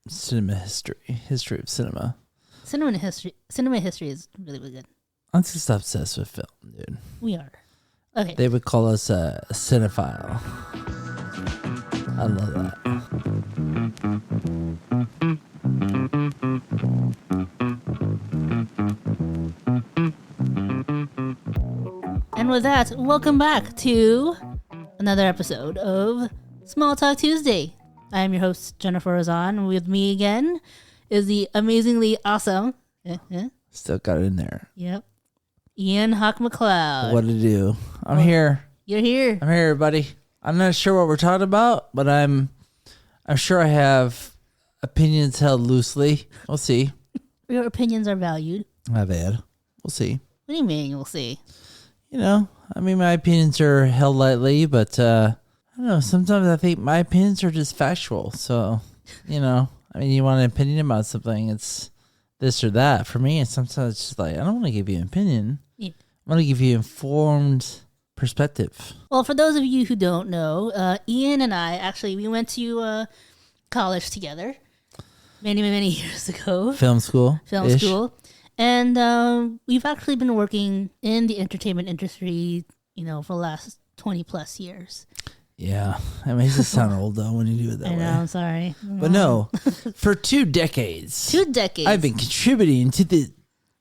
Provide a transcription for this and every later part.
cinema history of cinema. Cinema history is really, really good. I'm just obsessed with film, dude. We are. Okay. They would call us a cinephile. I love that. And with that, welcome back to another episode of Small Talk Tuesday. I am your host, Jennifer Razan. With me again is the amazingly awesome... Still got it in there. Yep. Ian Hawk McLeod. What to do? I'm here. You're here. I'm here, everybody. I'm not sure what we're talking about, but I'm sure I have opinions held loosely. We'll see. Your opinions are valued. My bad. We'll see. What do you mean, we'll see? You know, I mean, my opinions are held lightly, but I don't know. Sometimes I think my opinions are just factual. So, you know, I mean, you want an opinion about something, it's this or that. For me, sometimes it's just like, I don't want to give you an opinion. Yeah. I want to give you informed perspective. Well, for those of you who don't know, Ian and I, actually, we went to college together many, many years ago. Film school. And we've actually been working in the entertainment industry, you know, for the last 20 plus years. Yeah. It makes it sound old, though, when you do it that way. I know, I'm sorry. But no, for 2 decades. 2 decades. I've been contributing to the,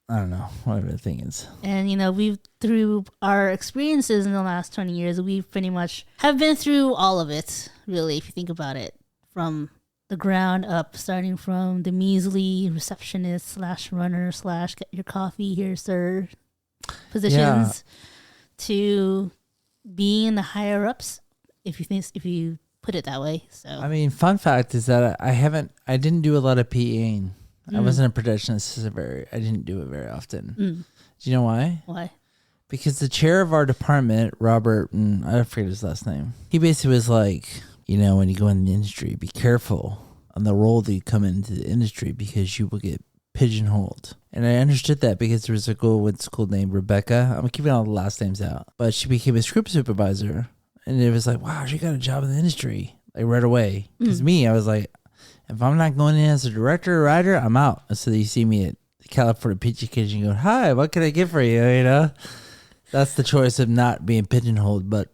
I don't know, whatever the thing is. And, you know, through our experiences in the last 20 years, we've pretty much have been through all of it, really, if you think about it, from the ground up, starting from the measly receptionist / runner / get your coffee here, sir positions to being the higher ups, if you put it that way. So I mean, fun fact is that I didn't do a lot of PAing. I wasn't a production assistant I didn't do it very often. Do you know why? Why? Because the chair of our department, Robert, and I forget his last name, he basically was like, you know, when you go in the industry, be careful on the role that you come into the industry because you will get pigeonholed. And I understood that because there was a girl with school named Rebecca. I'm keeping all the last names out. But she became a script supervisor. And it was like, wow, she got a job in the industry, like right away. Because me, I was like, if I'm not going in as a director or writer, I'm out. And so you see me at the California Pizza Kitchen going, hi, what can I get for you? You know, that's the choice of not being pigeonholed. But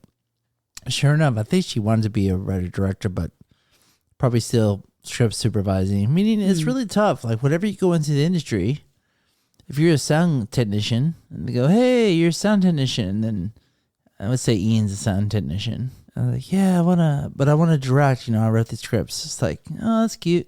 sure enough, I think she wanted to be a writer-director, but probably still script supervising. Meaning it's really tough. Like, whenever you go into the industry, if you're a sound technician, and they go, hey, you're a sound technician, then I would say Ian's a sound technician. I'm like, yeah, I want to direct. You know, I wrote the scripts. It's like, oh, that's cute.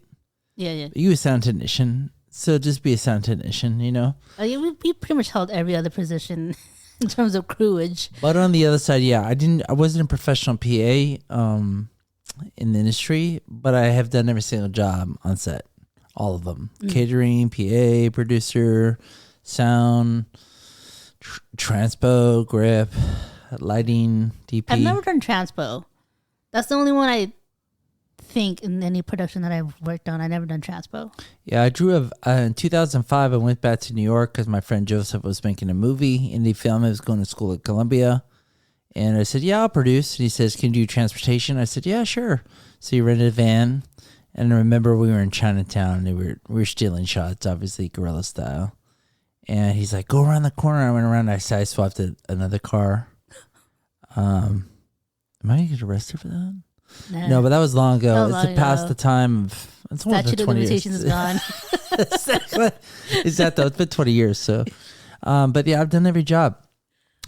Yeah. But you a sound technician, so just be a sound technician, you know? We pretty much held every other position in terms of crewage. But on the other side, yeah, I wasn't a professional PA in the industry, but I have done every single job on set. All of them. Catering, PA, producer, sound, transpo, grip, lighting, DP. I've never done transpo. That's the only one I think in any production that I've worked on. I never done transpo. Yeah, I drew in 2005. I went back to New York because my friend Joseph was making a movie, indie film. I was going to school at Columbia. And I said, yeah, I'll produce. And he says, can you do transportation? I said, yeah, sure. So he rented a van. And I remember we were in Chinatown and we were stealing shots, obviously guerrilla style. And he's like, go around the corner. I went around. I side swapped another car. Am I going to get arrested for that? Nah. No, but that was long ago. It's past the time of... It's more Statute than of 20 limitations years. is gone. Is that though? It's been 20 years. So, but yeah, I've done every job.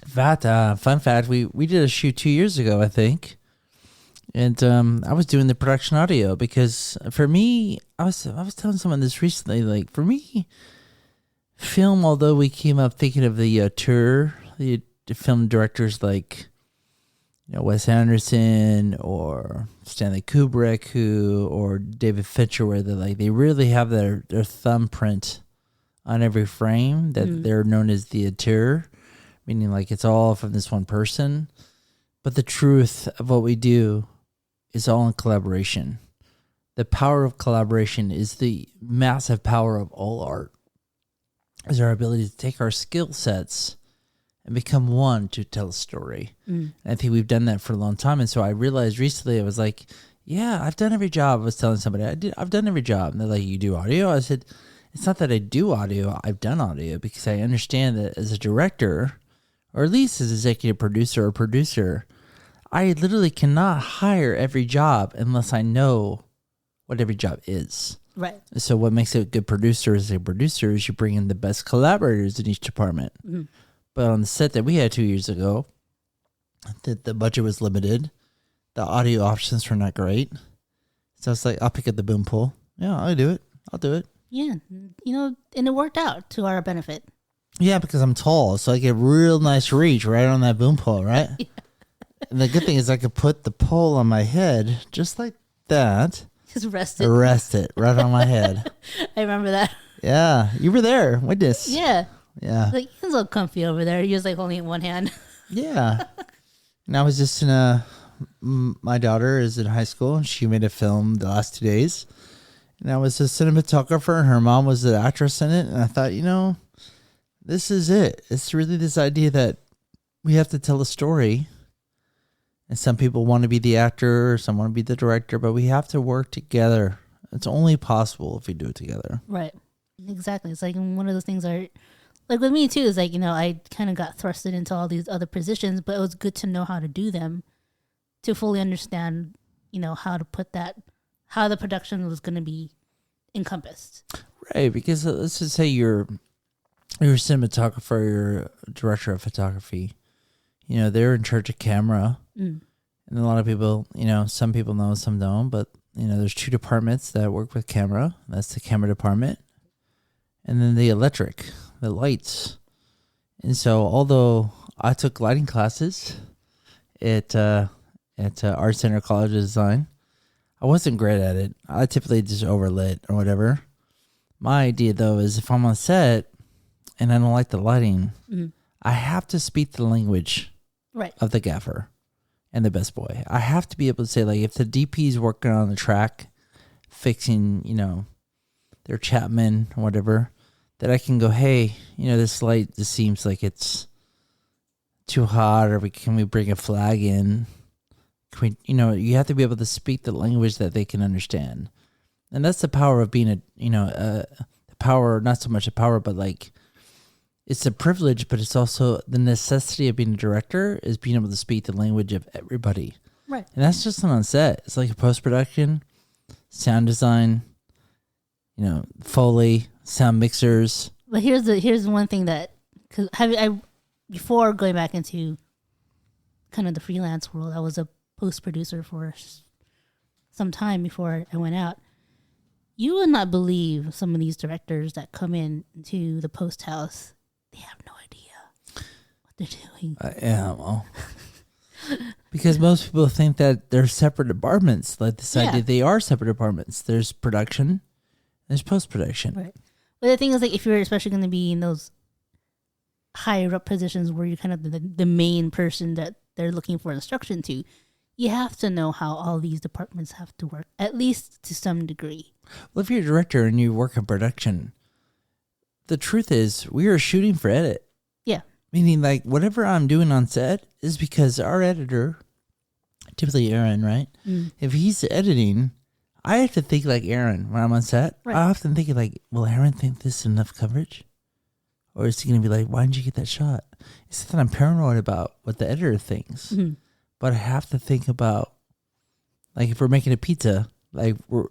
Fun fact, we did a shoot 2 years ago, I think. And I was doing the production audio because for me, I was telling someone this recently, like for me, film, although we came up thinking of the tour, the film directors like, you know, Wes Anderson or Stanley Kubrick or David Fincher, where they really have their thumbprint on every frame, that they're known as the auteur, meaning like it's all from this one person. But the truth of what we do is all in collaboration. The power of collaboration is the massive power of all art, is our ability to take our skill sets and become one to tell a story. And I think we've done that for a long time. And so I realized recently, I was like, yeah, I've done every job. I was telling somebody, I've done every job. And they're like, you do audio? I said, it's not that I do audio. I've done audio because I understand that as a director, or at least as executive producer or producer, I literally cannot hire every job unless I know what every job is. Right. So what makes a good producer as a producer is you bring in the best collaborators in each department. Mm-hmm. But on the set that we had 2 years ago, the budget was limited. The audio options were not great. So it's like, I'll pick up the boom pole. Yeah, I'll do it. I'll do it. Yeah. And it worked out to our benefit. Yeah, because I'm tall. So I get real nice reach right on that boom pole, right? Yeah. And the good thing is I could put the pole on my head just like that. Just rest it. Rest it right on my head. I remember that. Yeah. You were there. Witness. Yeah. Yeah. Like, he was a little comfy over there. He was like holding it in one hand. Yeah. And I was just my daughter is in high school and she made a film the last 2 days. And I was a cinematographer and her mom was the actress in it. And I thought, this is it. It's really this idea that we have to tell a story. And some people want to be the actor, or some want to be the director, but we have to work together. It's only possible if we do it together. Right. Exactly. It's like one of those things like with me too, is like, I kind of got thrusted into all these other positions, but it was good to know how to do them to fully understand, how to put how the production was going to be encompassed. Right. Because let's just say you're a cinematographer, you're a director of photography. They're in charge of camera. Mm. And a lot of people, some people know, some don't. But, there's two departments that work with camera. That's the camera department. And then the electric, the lights. And so although I took lighting classes at Art Center College of Design, I wasn't great at it. I typically just overlit or whatever. My idea, though, is if I'm on set and I don't like the lighting, I have to speak the language of the gaffer and the best boy. I have to be able to say, like, if the DP is working on the track, fixing, their Chapman or whatever, that I can go, hey, this light just seems like it's too hot, or can we bring a flag in? Can we, you have to be able to speak the language that they can understand. And that's the power of being the power, not so much a power, but like, it's a privilege, but it's also the necessity of being a director is being able to speak the language of everybody. Right. And that's just on set. It's like a post-production, sound design, Foley, sound mixers. But here's one thing that, because before going back into kind of the freelance world, I was a post-producer for some time before I went out. You would not believe some of these directors that come into the post house. They have no idea what they're doing. Well, because most people think that they're separate departments. Like this idea, they are separate departments. There's production, there's post-production. Right. But the thing is, like, if you're especially going to be in those higher up positions where you're kind of the main person that they're looking for instruction to, you have to know how all these departments have to work, at least to some degree. Well, if you're a director and you work in production, the truth is we are shooting for edit. Yeah. Meaning, like, whatever I'm doing on set is because our editor, typically Aaron, right? If he's editing, I have to think like Aaron when I'm on set. Right. I often think like, will Aaron think this is enough coverage? Or is he going to be like, why didn't you get that shot? It's that I'm paranoid about what the editor thinks. Mm-hmm. But I have to think about, like, if we're making a pizza, like, we're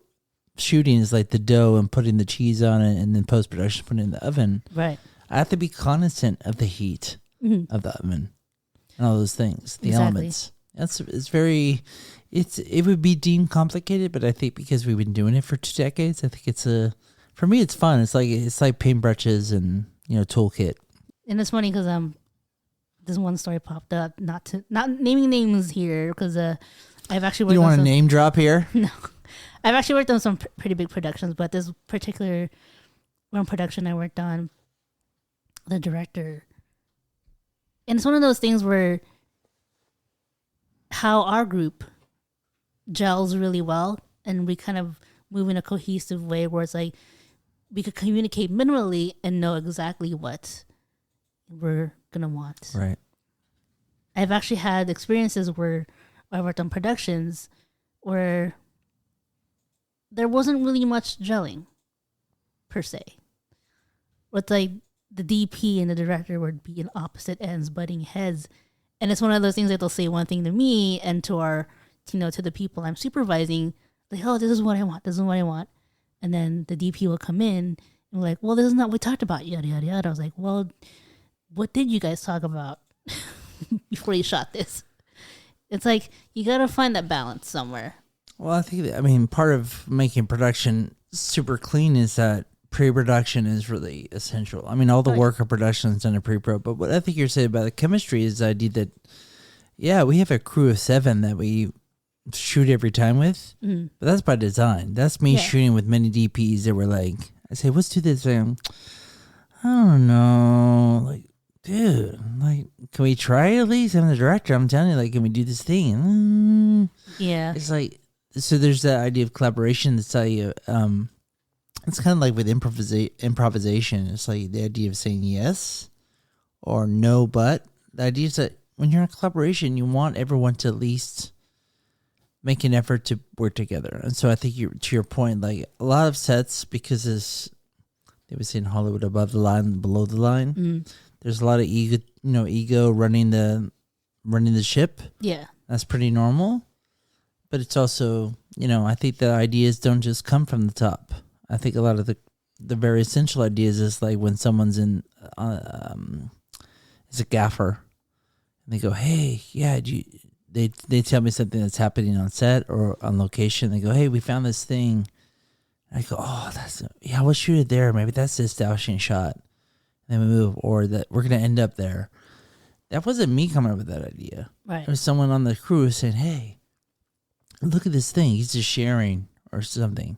shooting is like the dough and putting the cheese on it, and then post-production putting it in the oven. Right. I have to be cognizant of the heat of the oven and all those things, the elements. It would be deemed complicated, but I think because we've been doing it for 2 decades, I think for me, it's fun. It's like paintbrushes and, toolkit. And it's funny because this one story popped up, not naming names here, because I've actually worked. You don't want to name drop here? No, I've actually worked on some pretty big productions, but this particular one production I worked on, the director, and it's one of those things where how our group gels really well, and we kind of move in a cohesive way where it's like we could communicate minimally and know exactly what we're gonna want. Right. I've actually had experiences where I worked on productions where there wasn't really much gelling per se. With like the DP and the director would be in opposite ends, butting heads, and it's one of those things that they'll say one thing to me and to our, to the people I'm supervising, like, oh, this is what I want, this is what I want, and then the DP will come in and be like, well, this is not what we talked about, yada yada yada. I was like, well, what did you guys talk about before you shot this? It's like you gotta find that balance somewhere. Well, I think part of making production super clean is that pre-production is really essential. I mean, all the work of production is done in pre-pro, but what I think you're saying about the chemistry is the idea that, yeah, we have a crew of 7 that we shoot every time with, but that's by design. That's me shooting with many DPs that were like, I say, let's do this thing. I don't know, like, dude, like, can we try at least? I'm the director. I'm telling you, like, can we do this thing? Yeah. It's like, so there's that idea of collaboration that's how you, it's kind of like with improvisation. It's like the idea of saying yes or no, but the idea is that when you're in collaboration, you want everyone to at least make an effort to work together. And so I think to your point, like a lot of sets, because they would say in Hollywood, above the line, below the line, there's a lot of ego running the ship. Yeah. That's pretty normal. But it's also, I think the ideas don't just come from the top. I think a lot of the very essential ideas is like when someone's in, is a gaffer, and they go, hey, yeah, they tell me something that's happening on set or on location. They go, hey, we found this thing. And I go, oh, we'll shoot it there. Maybe that's the establishing shot. And then we move, or that we're going to end up there. That wasn't me coming up with that idea. Right. It was someone on the crew saying, hey, look at this thing. He's just sharing or something.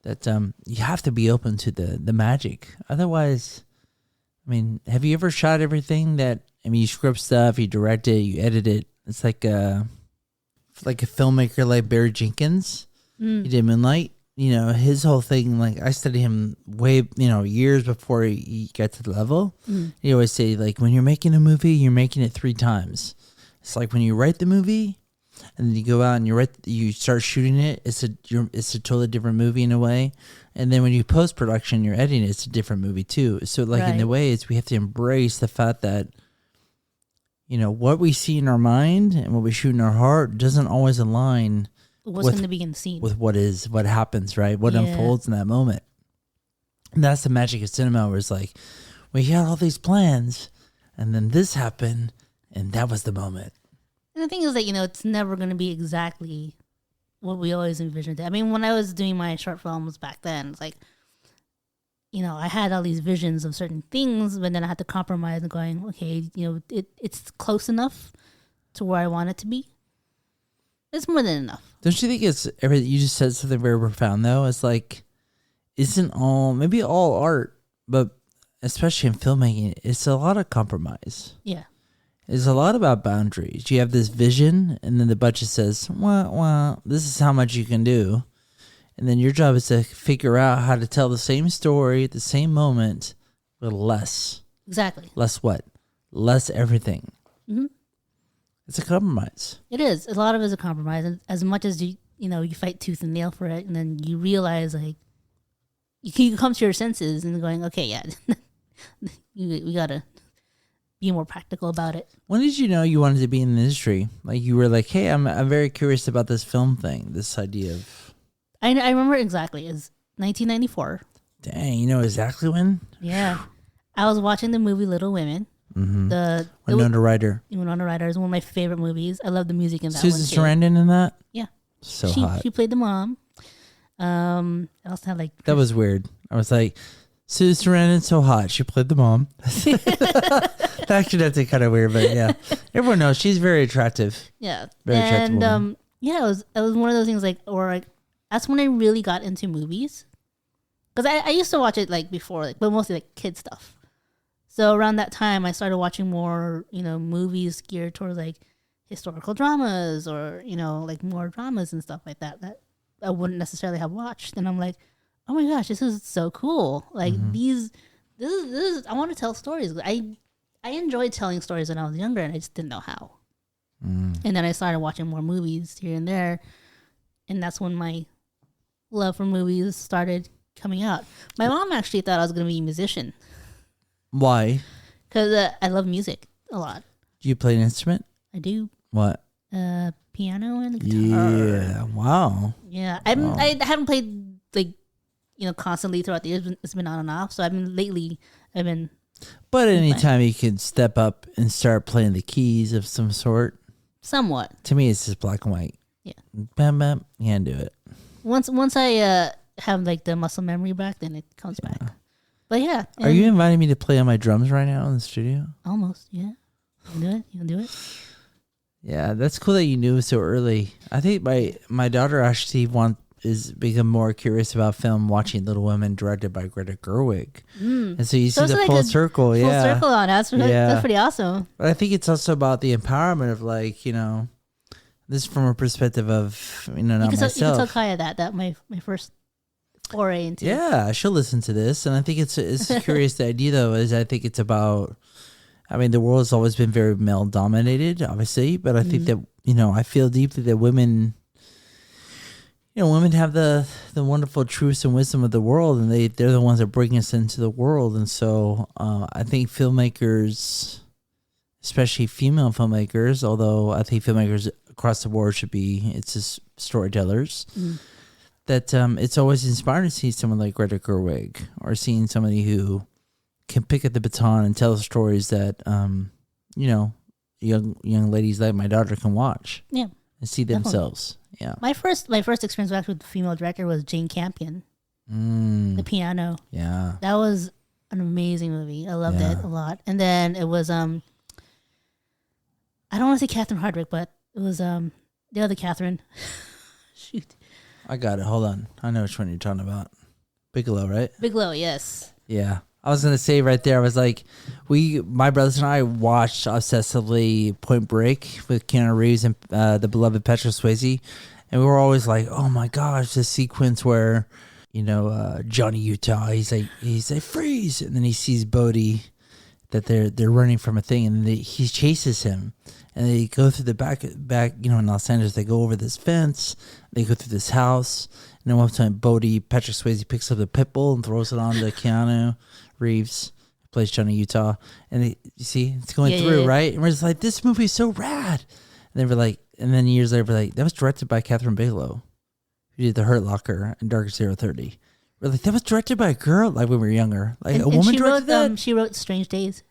That you have to be open to the magic. Otherwise, have you ever shot everything that, you script stuff, you direct it, you edit it. It's like a filmmaker like Barry Jenkins. He did Moonlight. His whole thing, like I studied him way, years before he got to the level. He always say, like, when you're making a movie, you're making it 3 times. It's like when you write the movie, and then you go out and you start shooting it. It's a totally different movie in a way. And then when you post production, you're editing it. It's a different movie too. So like in the way, we have to embrace the fact that what we see in our mind and what we shoot in our heart doesn't always align. What's going to be in the scene with what happens, right? What unfolds in that moment. And that's the magic of cinema, where it's like we had all these plans, and then this happened, and that was the moment. And the thing is that, it's never going to be exactly what we always envisioned. When I was doing my short films back then, it's like, I had all these visions of certain things, but then I had to compromise and going, okay, it's close enough to where I want it to be. It's more than enough. Don't you think it's everything? You just said something very profound, though. It's like, maybe all art, but especially in filmmaking, it's a lot of compromise. Yeah. It's a lot about boundaries. You have this vision, and then the budget says, well, this is how much you can do. And then your job is to figure out how to tell the same story at the same moment, but less. Exactly. Less what? Less everything. Mm-hmm. It's a compromise. It is. A lot of it is a compromise. And as much as you fight tooth and nail for it, and then you realize, like, you come to your senses and going, okay, yeah, we got to be more practical about it. When did you know you wanted to be in the industry? Like, you were like, hey, I'm very curious about this film thing, this idea of... I remember exactly. It's 1994. Dang, you know exactly when? Yeah. I was watching the movie Little Women. Mm-hmm. Winona Ryder. Winona Ryder is one of my favorite movies. I love the music in that Susan Sarandon in that? Yeah. So hot. She played the mom. I also had like... That was weird. I was like... Susan Sarandon's so hot. She played the mom. Actually, that's kind of weird, but yeah, everyone knows she's very attractive. Yeah, very attractive woman. It was one of those things that's when I really got into movies, because I used to watch it like before, but mostly like kid stuff. So around that time, I started watching more movies geared towards like historical dramas or like more dramas and stuff like that I wouldn't necessarily have watched, and I'm like, oh my gosh, this is so cool. Like this is I want to tell stories. I enjoyed telling stories when I was younger, and I just didn't know how. And then I started watching more movies here and there, and that's when my love for movies started coming out. My mom actually thought I was going to be a musician. Why? Because I love music a lot. Do you play an instrument? I do. What? Piano and guitar. Yeah. Wow. Yeah. I haven't played like, constantly throughout the years. It's been on and off. So I've been. But anytime you can step up and start playing the keys of some sort. Somewhat. To me, it's just black and white. Yeah. Bam, bam. You can do it. Once I have like the muscle memory back, then it comes back. But yeah. Are you inviting me to play on my drums right now in the studio? Almost, yeah. You can do it. You can do it. Yeah, that's cool that you knew so early. I think my daughter actually is become more curious about film watching Little Women directed by Greta Gerwig. And so you see the like full circle. Full circle on that's pretty awesome. But I think it's also about the empowerment of like, this is from a perspective of, not myself. You can tell Kaya that my first foray into. Yeah, she'll listen to this. And I think it's a curious idea though, is I think it's about, the world has always been very male dominated, obviously, but I think that, I feel deeply that women, women have the wonderful truths and wisdom of the world, and they're the ones that bring us into the world. And so I think filmmakers, especially female filmmakers, although I think filmmakers across the board it's just storytellers, that it's always inspiring to see someone like Greta Gerwig or seeing somebody who can pick up the baton and tell stories that, young ladies like my daughter can watch. Yeah. And see themselves. Yeah. My first experience actually with the female director was Jane Campion. The Piano. Yeah. That was an amazing movie. I loved it a lot. And then it was I don't want to say Catherine Hardwicke, but it was the other Catherine. Shoot. I got it. Hold on. I know which one you're talking about. Bigelow, right? Bigelow, yes. Yeah. I was gonna say right there, I was like, my brothers and I watched obsessively Point Break with Keanu Reeves and the beloved Patrick Swayze, and we were always like, oh my gosh, this sequence where, Johnny Utah, he's like freeze, and then he sees Bodhi that they're running from a thing, and he chases him, and they go through the back, in Los Angeles, they go over this fence, they go through this house, and then one time Patrick Swayze picks up the pit bull and throws it on to Keanu Reeves, plays Johnny Utah, and you see it's going through, right? And we're just like, this movie is so rad. And then years later, we're like, that was directed by Catherine Bigelow, who did The Hurt Locker and Dark 030. We're like, that was directed by a girl, like when we were younger, like a woman directed that. She wrote Strange Days.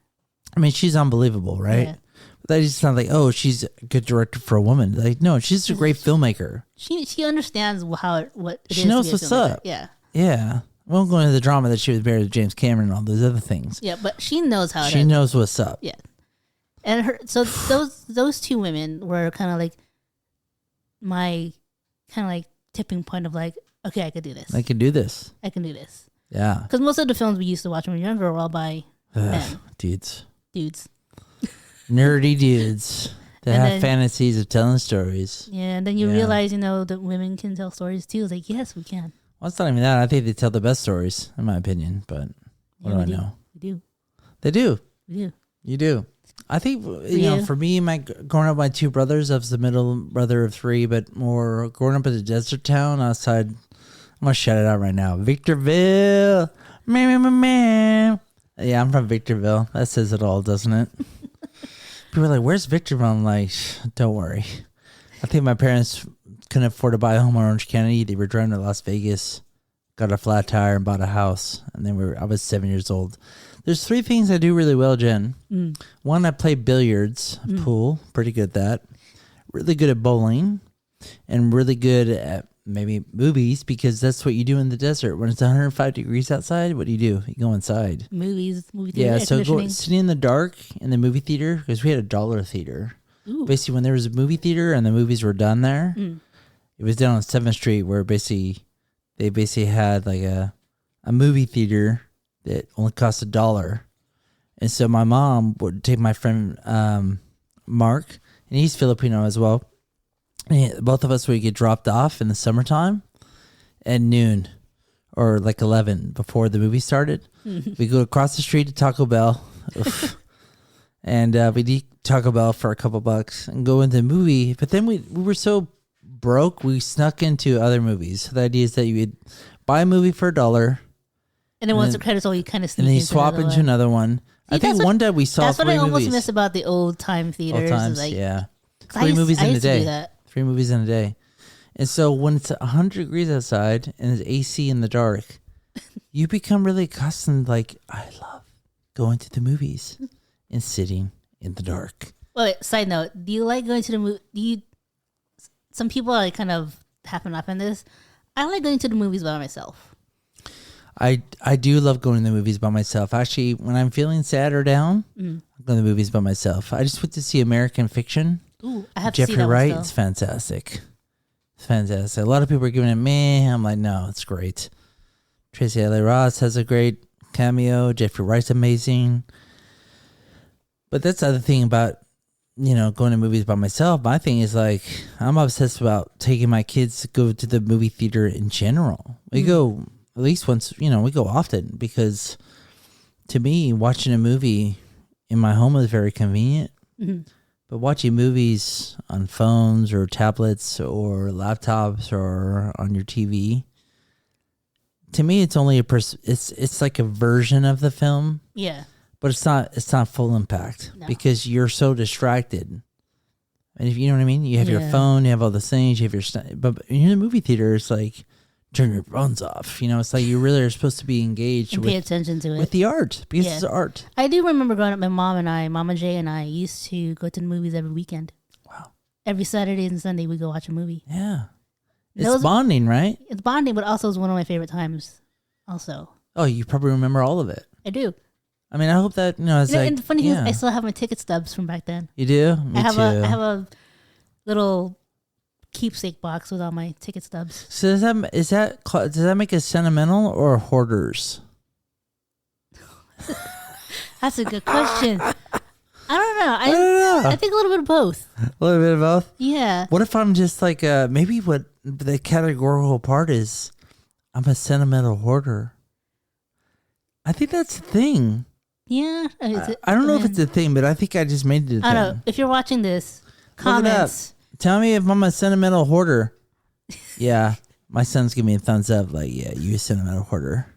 She's unbelievable, right? Yeah. But that just sounds like, oh, she's a good director for a woman. Like, no, she's a great filmmaker. She understands what it she knows what's up. Yeah. Yeah. We won't go into the drama that she was married to James Cameron and all those other things. Yeah, but she knows how. She knows what's up. Yeah, and those two women were kind of like my tipping point of like, okay, I could do this. I can do this. I can do this. Yeah. Because most of the films we used to watch when we were younger were all by men. Dudes. Nerdy dudes that have fantasies of telling stories. Yeah, and then you realize, that women can tell stories too. It's like, yes, we can. Well, it's not even that. I think they tell the best stories, in my opinion. But what do I know? We do. They do. We do. You do. I think, for me, growing up with my two brothers, I was the middle brother of three, but more growing up in a desert town outside, I'm going to shout it out right now. Victorville. Yeah, I'm from Victorville. That says it all, doesn't it? People are like, where's Victorville? I'm like, don't worry. I think my parents couldn't afford to buy a home on Orange County. They were driving to Las Vegas, got a flat tire, and bought a house. And then I was 7 years old. There's three things I do really well, Jen. One, I play billiards, pool, pretty good at that. Really good at bowling, and really good at maybe movies, because that's what you do in the desert. When it's 105 degrees outside, what do? You go inside. Movie theater. Yeah, so sitting in the dark in the movie theater, because we had a dollar theater. Ooh. Basically, when there was a movie theater and the movies were done there, it was down on 7th Street where they basically had like a movie theater that only cost $1. And so my mom would take my friend Mark, and he's Filipino as well. And both of us would get dropped off in the summertime at noon or like 11 before the movie started. We go across the street to Taco Bell. And we'd eat Taco Bell for a couple bucks and go into the movie. But then we were so broke, we snuck into other movies. So the idea is that you would buy a movie for $1, and then once the credits roll, you kind of sneak and then you into swap into another one. I think one day we saw 3 movies. That's what I almost miss about the old time theaters. Old times, like, yeah. 3 movies in a day. 3 movies in a day. And so when it's 100 degrees outside and it's AC in the dark, you become really accustomed. Like, I love going to the movies and sitting in the dark. Wait, side note, do you like going to the movie? Some people are kind of half and half on this. I like going to the movies by myself. I do love going to the movies by myself. Actually, when I'm feeling sad or down, I'm going to the movies by myself. I just went to see American Fiction. Ooh, I have Jeffrey to see that Wright. one It's fantastic. It's fantastic. A lot of people are giving it meh. I'm like, no, it's great. Tracy Ellis Ross has a great cameo. Jeffrey Wright's amazing. But that's the other thing about, going to movies by myself. My thing is like, I'm obsessed about taking my kids to go to the movie theater in general. We go at least once, we go often because to me, watching a movie in my home is very convenient. Mm-hmm. But watching movies on phones or tablets or laptops or on your TV, to me, it's only it's like a version of the film. Yeah. But it's not full impact because you're so distracted. And if you know what I mean, you have your phone, you have all the things, you have your but in the movie theater, it's like turn your phones off. It's like you really are supposed to be engaged and pay attention to it with the art because it's art. I do remember growing up. My Mama J and I used to go to the movies every weekend. Wow! Every Saturday and Sunday we go watch a movie. Yeah, it's bonding, right? It's bonding, but also it's one of my favorite times. Also, oh, you probably remember all of it. I do. I mean, I hope that it's like. And the funny thing is, I still have my ticket stubs from back then. You do? Me too. I have a little keepsake box with all my ticket stubs. So does that make us sentimental or hoarders? That's a good question. I don't know. I don't know. I think a little bit of both. A little bit of both? Yeah. What if I'm just like maybe what the categorical part is I'm a sentimental hoarder. I think that's a thing. Yeah. I don't know if it's a thing, but I think I just made it a thing. I don't know. If you're watching this, comments. Tell me if I'm a sentimental hoarder. Yeah. My son's giving me a thumbs up like, yeah, you're a sentimental hoarder.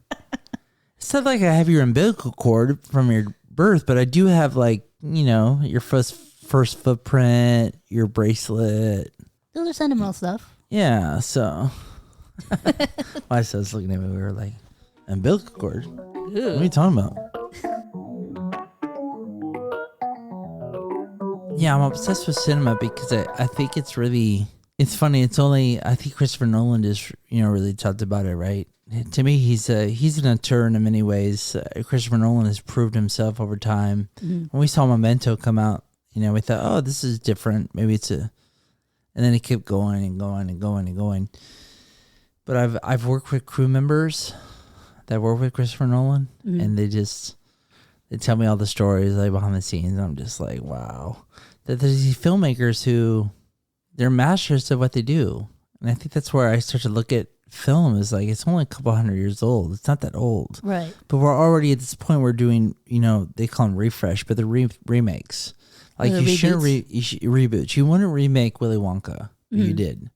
It's not like I have your umbilical cord from your birth, but I do have like, your first footprint, your bracelet. Those are sentimental stuff. Yeah, so my son's looking at me, we were like, umbilical cord? What are you talking about? Yeah, I'm obsessed with cinema because I think it's funny. I think Christopher Nolan just, really talked about it, right? To me, he's an auteur in many ways. Christopher Nolan has proved himself over time. Mm-hmm. When we saw Memento come out, we thought, oh, this is different. Maybe and then it kept going and going and going and going. But I've worked with crew members that work with Christopher Nolan, and they tell me all the stories like behind the scenes. And I'm just like, wow. That there's these filmmakers who they're masters of what they do. And I think that's where I start to look at film is like, it's only a couple 100 years old. It's not that old. Right. But we're already at this point we're doing, they call them refresh, but the remakes. Like you shouldn't reboots. You wouldn't remake Willy Wonka, but you did.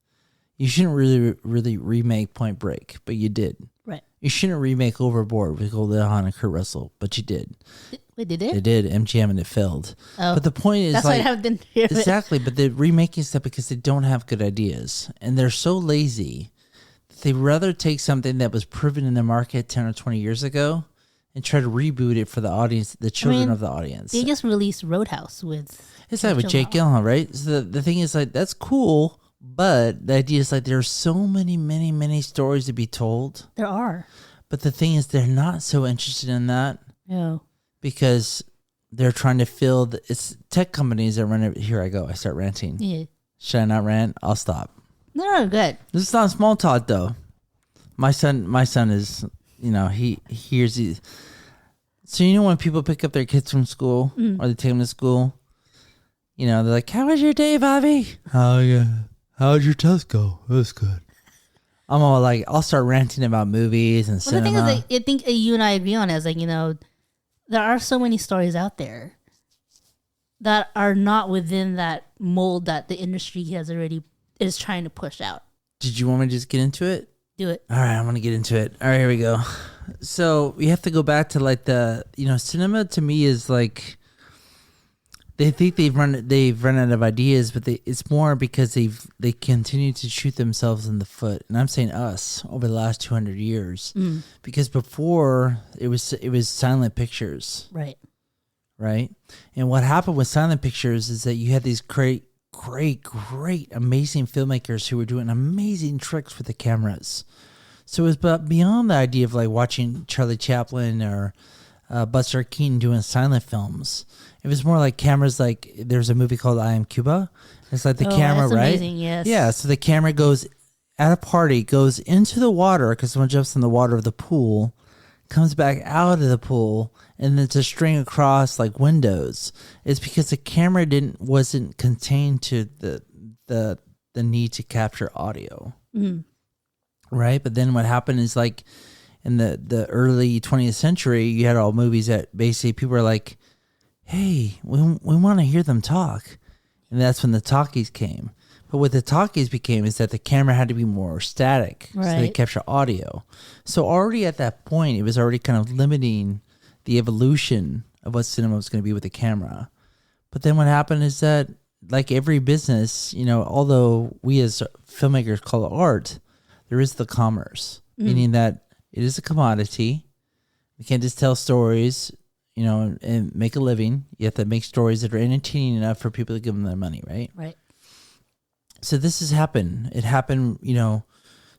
You shouldn't really remake Point Break, but you did. Right. You shouldn't remake Overboard with Goldie Hawn and Kurt Russell, but you did. Wait, did it? They did. MGM and it failed. Oh. But the point is, that's why I haven't heard it. Exactly, but they're remaking stuff because they don't have good ideas. And they're so lazy that they'd rather take something that was proven in the market 10 or 20 years ago and try to reboot it for the audience, the children of the audience. They just released Roadhouse with... It's that with Jake Gyllenhaal, right? So the thing is, like, that's cool, but the idea is, like, there's so many stories to be told. There are. But the thing is, they're not so interested in that. No. Because they're trying to fill it's tech companies that run it. Here I go. I start ranting. Yeah. Should I not rant? I'll stop. No, good. This is not small talk though. My son is, he hears these. So when people pick up their kids from school or they take them to school, they're like, "How was your day, Bobby?" "Oh yeah. How'd your test go?" "It was good." I'm all like, I'll start ranting about movies and cinema. The thing is, like, I think you and I agree on it. Is like, there are so many stories out there that are not within that mold that the industry has already is trying to push out. Did you want me to just get into it? Do it. All right, I'm going to get into it. All right, here we go. So we have to go back to like cinema to me is like, they think they've run out of ideas, but it's more because they continue to shoot themselves in the foot. And I'm saying us over the last 200 years, because before it was silent pictures. Right. Right. And what happened with silent pictures is that you had these great, amazing filmmakers who were doing amazing tricks with the cameras. So it was beyond the idea of like watching Charlie Chaplin or Buster Keaton doing silent films. It was more like cameras. Like there's a movie called I Am Cuba. It's like the camera, that's right? Amazing, yes. Yeah. So the camera goes at a party, goes into the water because someone jumps in the water of the pool, comes back out of the pool, and then to string across like windows. It's because the camera wasn't contained to the need to capture audio, right? But then what happened is like in the early 20th century, you had all movies that basically people were like, "Hey, we want to hear them talk," and that's when the talkies came. But what the talkies became is that the camera had to be more static, so they capture audio. So already at that point, it was already kind of limiting the evolution of what cinema was going to be with the camera. But then what happened is that, like every business, although we as filmmakers call it art, there is the commerce, meaning that it is a commodity. We can't just tell stories, and make a living. You have to make stories that are entertaining enough for people to give them their money, right? Right. So this has happened. It happened,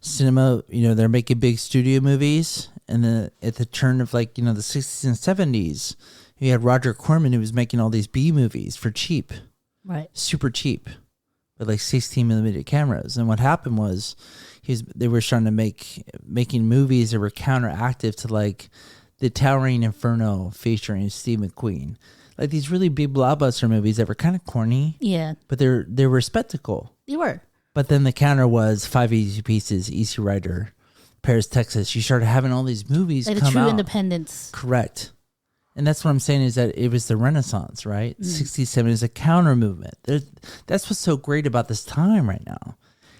cinema, they're making big studio movies. And then at the turn of the 60s and 70s, you had Roger Corman who was making all these B movies for cheap. Right. Super cheap. With like 16 millimeter cameras. And what happened was they were trying to making movies that were counteractive to like The Towering Inferno featuring Steve McQueen. Like these really big blockbuster movies that were kind of corny. Yeah. But they were spectacle. They were. But then the counter was 5 Easy Pieces, Easy Rider, Paris, Texas. You started having all these movies like come the true out. independence. Correct. And that's what I'm saying is that it was the Renaissance, right? 60s, 70s, a counter movement. That's what's so great about this time right now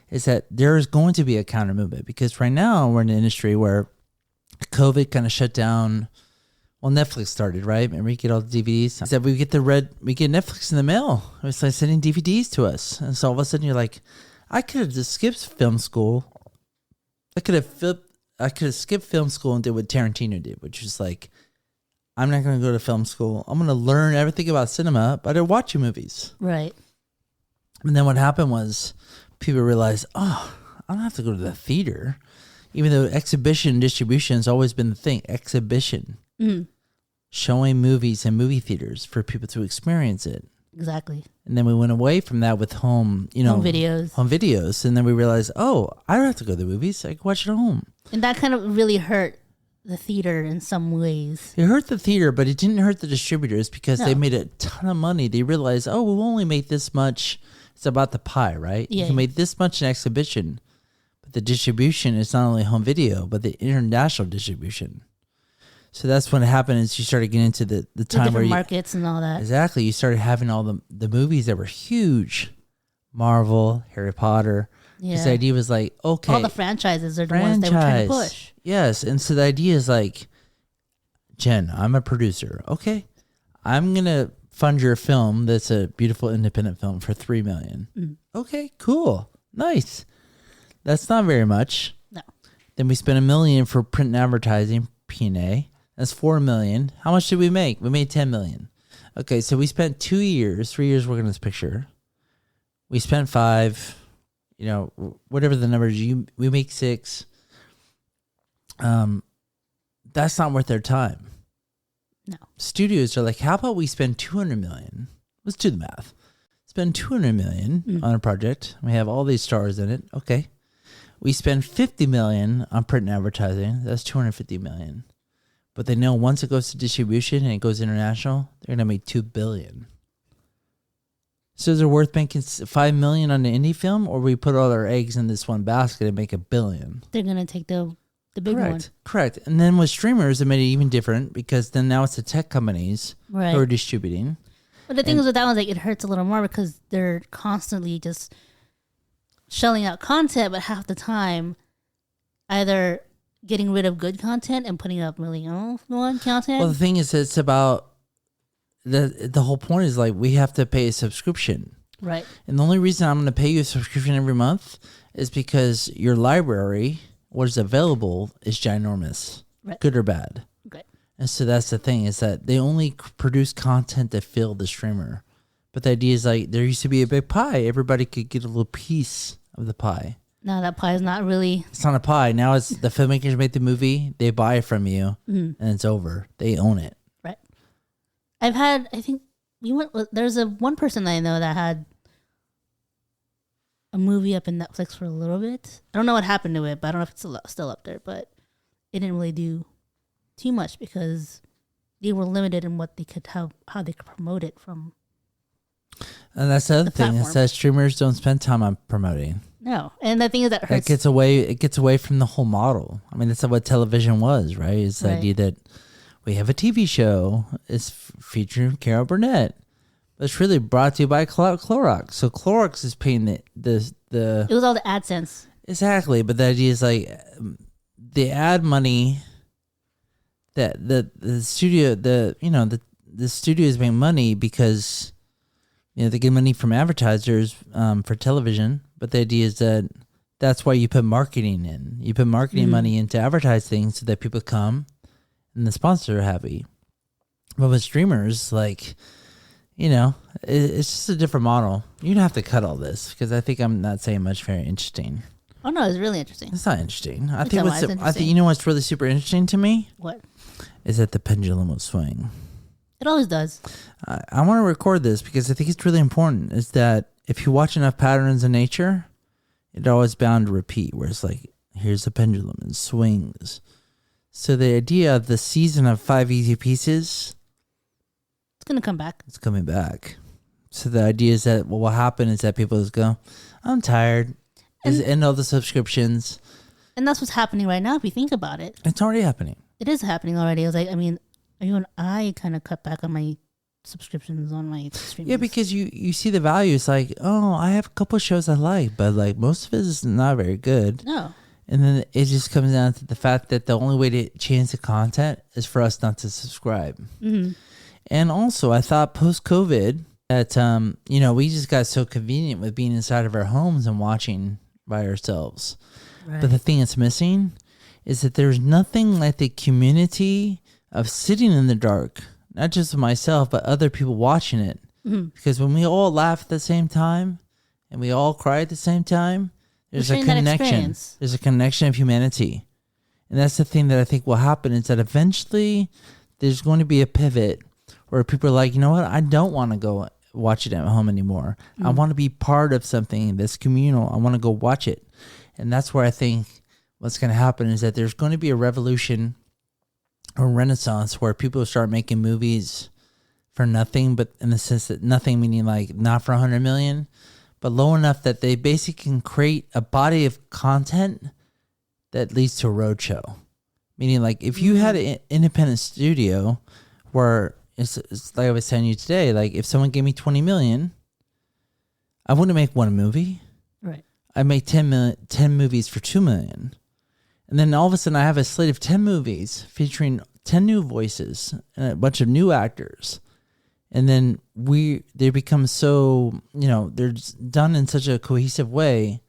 is that there is going to be a counter movement because right now we're in an industry where COVID kind of shut down. Well, Netflix started, right? Remember you get all the DVDs? Said we get Netflix in the mail. It was like sending DVDs to us. And so all of a sudden you're like, I could have just skipped film school. I could have skipped film school and did what Tarantino did, which is like, I'm not going to go to film school. I'm going to learn everything about cinema, but I watch movies. Right. And then what happened was people realized, I don't have to go to the theater. Even though exhibition distribution has always been the thing. Exhibition. Showing movies in movie theaters for people to experience it. Exactly. And then we went away from that with home videos. And then we realized, I don't have to go to the movies. I can watch it at home. And that kind of really hurt the theater in some ways. It hurt the theater, but it didn't hurt the distributors because they made a ton of money. They realized, we'll only make this much. It's about the pie, right? Yeah. You can make this much in exhibition. But the distribution is not only home video, but the international distribution. So that's when it happened is you started getting into the time where markets and all that. Exactly. You started having all the movies that were huge. Marvel, Harry Potter. Yeah. This idea was like, okay. All the franchises are the ones they were trying to push. Yes. And so the idea is like, Jen, I'm a producer. Okay. I'm going to fund your film that's a beautiful independent film for $3 million. Okay, cool. Nice. That's not very much. No. Then we spent $1 million for print and advertising, P&A. That's $4 million. How much did we make? We made $10 million. Okay, so we spent 3 years working on this picture. We spent 5, whatever the numbers. We make 6. That's not worth their time. No. Studios are like, how about we spend $200 million? Let's do the math. Spend $200 million on a project. We have all these stars in it. Okay. We spend $50 million on print and advertising. That's $250 million. But they know once it goes to distribution and it goes international, they're gonna make $2 billion. So is it worth making $5 million on an indie film, or we put all our eggs in this one basket and make $1 billion? They're gonna take the big one. Correct. And then with streamers, it made it even different because then now it's the tech companies who are distributing. But the thing is with that one, like it hurts a little more because they're constantly just shelling out content, but half the time either getting rid of good content and putting up really old one content. Well, the thing is, it's about the whole point is like we have to pay a subscription. Right. And the only reason I'm going to pay you a subscription every month is because your library, what is available, is ginormous, right. Good or bad. Okay. And so that's the thing, is that they only produce content to fill the streamer. But the idea is like there used to be a big pie. Everybody could get a little piece of the pie. No, that pie is not really. It's not a pie. Now it's the filmmakers make the movie, they buy it from you, and it's over. They own it. Right. I think there's one person I know that had a movie up in Netflix for a little bit. I don't know what happened to it, but I don't know if it's still up there. But it didn't really do too much because they were limited in what they could how they could promote it from. And that's the other thing is that streamers don't spend time on promoting. No, and the thing is that hurts. It gets away from the whole model. I mean, that's what television was, right? It's the idea that we have a TV show. It's featuring Carol Burnett. But it's really brought to you by Clorox. So Clorox is paying the It was all the AdSense. Exactly, but the idea is like the ad money that the studio the studio is making money because they get money from advertisers for television. But the idea is that that's why you put marketing in. You put marketing money into advertise things so that people come and the sponsors are happy. But with streamers, like, it's just a different model. You'd have to cut all this because I think I'm not saying much very interesting. Oh, no, it's really interesting. It's not interesting. I think what's really super interesting to me? What? Is that the pendulum will swing. It always does. I want to record this because I think it's really important. Is that if you watch enough patterns in nature, it's always bound to repeat. Where it's like, here's a pendulum and swings. So the idea of the season of 5 easy pieces, it's gonna come back. It's coming back. So the idea is that what will happen is that people just go, I'm tired. Just end all the subscriptions. And that's what's happening right now. If you think about it, it's already happening. It is happening already. I was like, even I kind of cut back on my subscriptions on my streaming. Yeah, because you see the value. It's like, oh, I have a couple of shows I like, but like most of it is not very good. No. And then it just comes down to the fact that the only way to change the content is for us not to subscribe. Mm-hmm. And also, I thought post-COVID that, we just got so convenient with being inside of our homes and watching by ourselves. Right. But the thing that's missing is that there's nothing like the community of sitting in the dark, not just myself, but other people watching it. Mm-hmm. Because when we all laugh at the same time and we all cry at the same time, there's a connection. There's a connection of humanity. And that's the thing that I think will happen is that eventually there's going to be a pivot where people are like, you know what? I don't want to go watch it at home anymore. Mm-hmm. I want to be part of something that's communal. I want to go watch it. And that's where I think what's going to happen is that there's going to be a revolution or renaissance where people start making movies for nothing, but in the sense that nothing meaning like not for 100 million, but low enough that they basically can create a body of content that leads to a roadshow. Meaning like if you had an independent studio where it's like I was telling you today, like if someone gave me 20 million, I wouldn't make one movie. Right. I'd make 10 movies for 2 million. And then all of a sudden I have a slate of 10 movies featuring 10 new voices and a bunch of new actors. And then they become so, they're done in such a cohesive way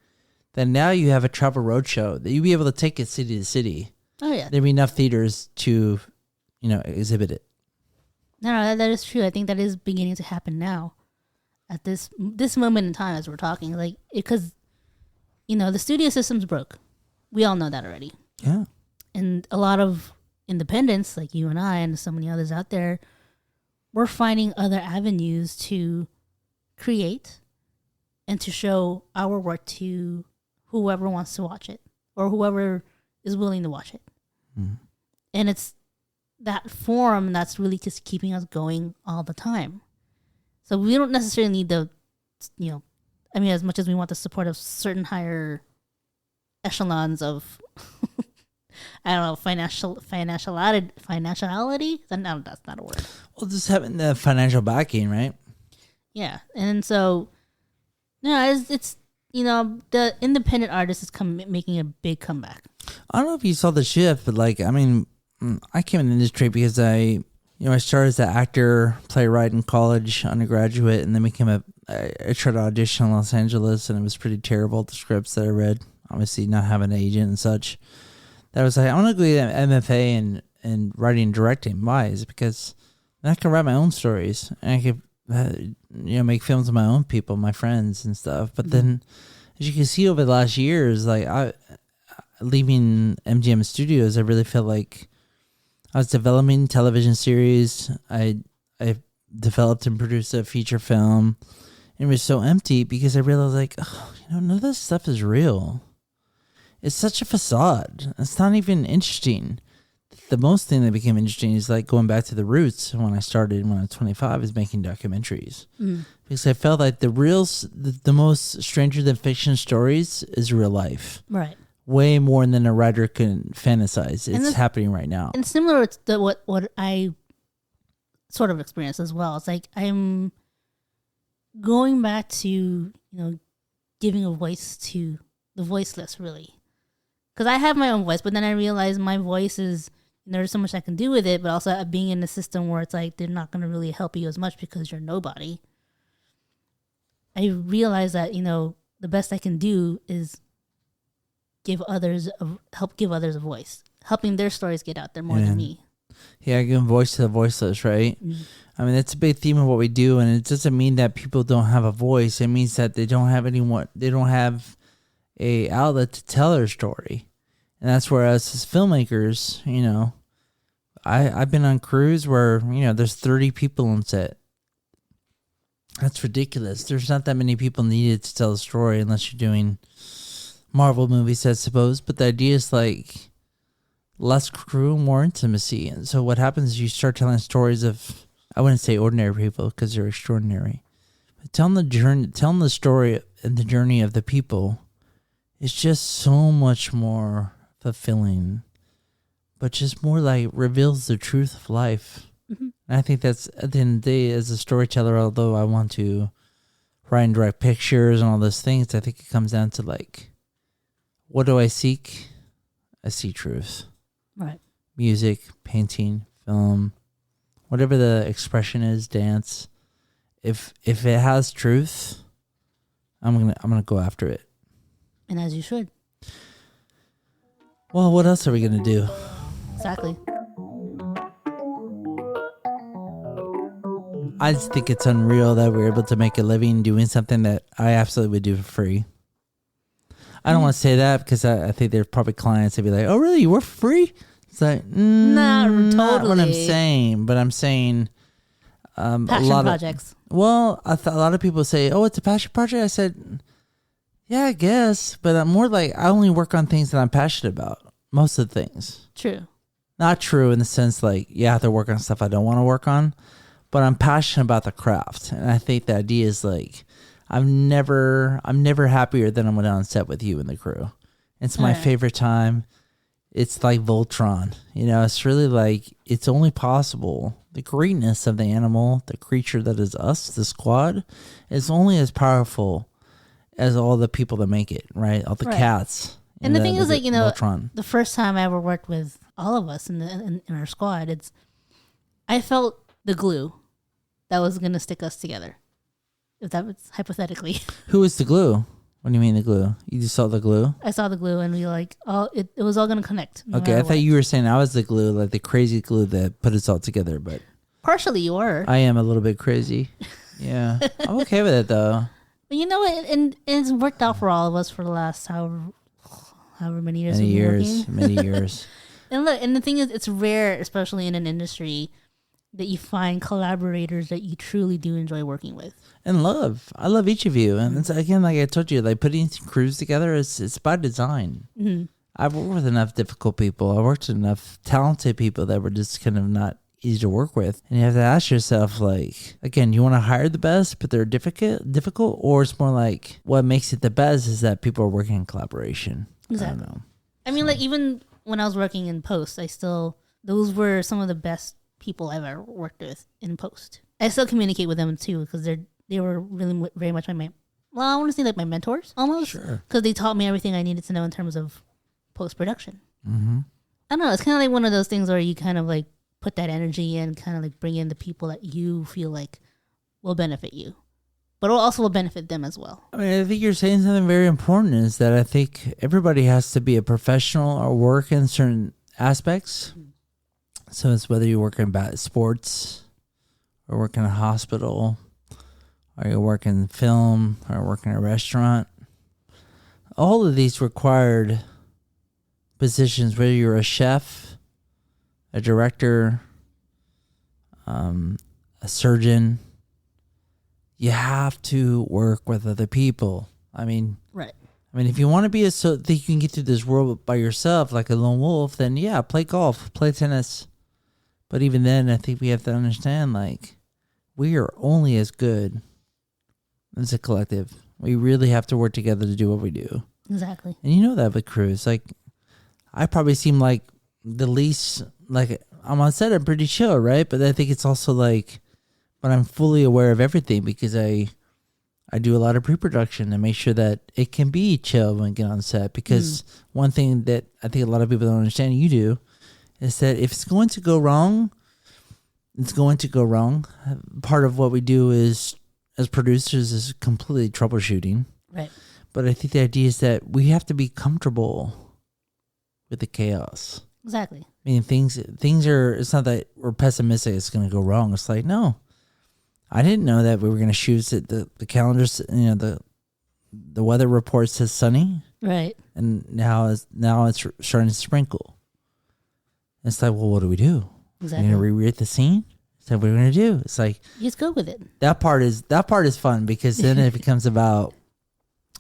that now you have a travel roadshow that you'll be able to take it city to city. Oh, yeah. There'll be enough theaters to, exhibit it. No, that is true. I think that is beginning to happen now at this moment in time as we're talking. Like, because, the studio system's broke. We all know that already. Yeah. And a lot of independents like you and I and so many others out there, we're finding other avenues to create and to show our work to whoever wants to watch it or whoever is willing to watch it. Mm. And it's that forum that's really just keeping us going all the time. So we don't necessarily need as much as we want the support of certain higher echelons of I don't know, financiality. No, that's not a word. Well, just having the financial backing, right? Yeah, and so no, it's the independent artist is making a big comeback. I don't know if you saw the shift, but like, I mean, I came in the industry because I started as an actor, playwright in college, undergraduate, and then I tried to audition in Los Angeles, and it was pretty terrible, the scripts that I read. Obviously, not having an agent and such. That was like, I want to go get an MFA in writing and directing. Why? Is it because then I can write my own stories, and I could, make films with my own people, my friends and stuff. But then, as you can see over the last years, like leaving MGM Studios, I really felt like I was developing television series. I developed and produced a feature film. And it was so empty because I realized, like, none of this stuff is real. It's such a facade. It's not even interesting. The most thing that became interesting is like going back to the roots. When I started when I was 25, is making documentaries. Because I felt like the most stranger than fiction stories is real life. Right. Way more than a writer can fantasize. It's happening right now. And similar to what I sort of experienced as well. It's like I'm going back to, giving a voice to the voiceless, really. Because I have my own voice, but then I realized my voice is, there's so much I can do with it, but also being in a system where it's like they're not going to really help you as much because you're nobody. I realized that, the best I can do is help give others a voice, helping their stories get out there more than me. Yeah, giving voice to the voiceless, right? I mean, that's a big theme of what we do, and it doesn't mean that people don't have a voice. It means that they don't have a outlet to tell their story. And that's where us as filmmakers, I've been on crews where, there's 30 people on set. That's ridiculous. There's not that many people needed to tell a story unless you're doing Marvel movies, I suppose. But the idea is like less crew, more intimacy. And so what happens is you start telling stories of, I wouldn't say ordinary people because they're extraordinary, but telling the story and the journey of the people is just so much more fulfilling, but just more like reveals the truth of life. And I think that's, at the end of the day, as a storyteller, although I want to write and direct pictures and all those things, I think it comes down to like, what do I seek? I see truth. Right. Music, painting, film, whatever the expression is, dance. If it has truth, I'm gonna go after it. And as you should. Well, what else are we gonna do? Exactly. I just think it's unreal that we're able to make a living doing something that I absolutely would do for free. I don't want to say that because I think there's probably clients that be like, "Oh, really? You work for free?" It's like, not totally. Not what I'm saying, but I'm saying passion a lot projects. A lot of people say, "Oh, it's a passion project." I said, "Yeah, I guess," but I'm more like I only work on things that I'm passionate about. Most of the things. True. Not true in the sense like I have to work on stuff I don't want to work on, but I'm passionate about the craft, and I think the idea is like. I'm never happier than I'm on set with you and the crew. It's my favorite time. It's like Voltron. It's really like it's only possible. The greatness of the animal, the creature that is us, the squad, is only as powerful as all the people that make it, right? All the cats. And the thing is, like, Voltron. The first time I ever worked with all of us in our squad, I felt the glue that was going to stick us together. If that was hypothetically. Who was the glue? What do you mean the glue? You just saw the glue? I saw the glue and we it was all going to connect. Okay, I thought you were saying I was the glue, like the crazy glue that put us all together, but. Partially you were. I am a little bit crazy. Yeah. I'm okay with it though. But you know what? And it's worked out for all of us for the last however many years. Many years. And look, and the thing is, it's rare, especially in an industry, that you find collaborators that you truly do enjoy working with. And love. I love each of you. And it's, again, like I told you, like putting crews together, it's by design. Mm-hmm. I've worked with enough difficult people. I worked with enough talented people that were just kind of not easy to work with. And you have to ask yourself, like, again, you want to hire the best, but they're difficult? Or it's more like what makes it the best is that people are working in collaboration. Exactly. I don't know. I mean, like, even when I was working in post, those were some of the best people I've ever worked with in post. I still communicate with them too because they were really very much well, I want to say like my mentors almost. Sure. Because they taught me everything I needed to know in terms of post-production. Mm-hmm. I don't know. It's kind of like one of those things where you kind of like put that energy in, kind of like bring in the people that you feel like will benefit you, but it also will benefit them as well. I mean, I think you're saying something very important is that I think everybody has to be a professional or work in certain aspects. So it's whether you work in sports or work in a hospital or you work in film or work in a restaurant. All of these required positions, whether you're a chef, a director, a surgeon, you have to work with other people. I mean, right. If you want to be so that you can get through this world by yourself, like a lone wolf, then yeah, play golf, play tennis. But even then, I think we have to understand, like, we are only as good as a collective. We really have to work together to do what we do. Exactly. And you know that with crews. Like, I probably seem like the least, like, I'm on set, I'm pretty chill, right? But I think it's also like, but I'm fully aware of everything because I do a lot of pre-production and make sure that it can be chill when I get on set. Because one thing that I think a lot of people don't understand, you do, is that if it's going to go wrong, it's going to go wrong. Part of what we do is, as producers, is completely troubleshooting. Right. But I think the idea is that we have to be comfortable with the chaos. Exactly. I mean, things are, it's not that we're pessimistic it's going to go wrong. It's like, no, I didn't know that we were going to shoot it. The calendars, the weather report says sunny. Right. And now it's starting to sprinkle. It's like, well, what do we do? Exactly. We're going to rewrite the scene? Is that what we're going to do? It's like, you just go with it. That part is fun because then it becomes about,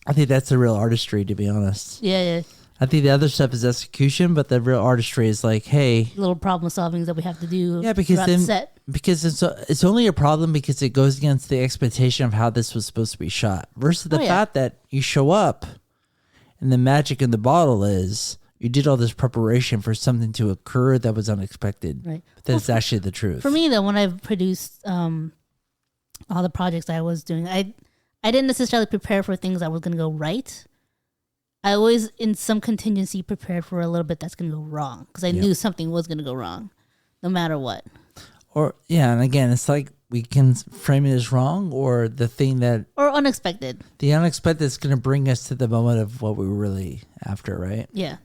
I think that's the real artistry, to be honest. Yeah. I think the other stuff is execution, but the real artistry is like, hey, little problem solvings that we have to do. Yeah, because then the set. Because it's only a problem because it goes against the expectation of how this was supposed to be shot. Versus the fact that you show up, and the magic in the bottle is you did all this preparation for something to occur that was unexpected. Right. But that's actually the truth. For me, though, when I've produced all the projects I was doing, I didn't necessarily prepare for things that was going to go right. I always, in some contingency, prepared for a little bit that's going to go wrong because I knew something was going to go wrong, no matter what. Or and again, it's like we can frame it as wrong or the thing that or unexpected. The unexpected is going to bring us to the moment of what we were really after, right? Yeah,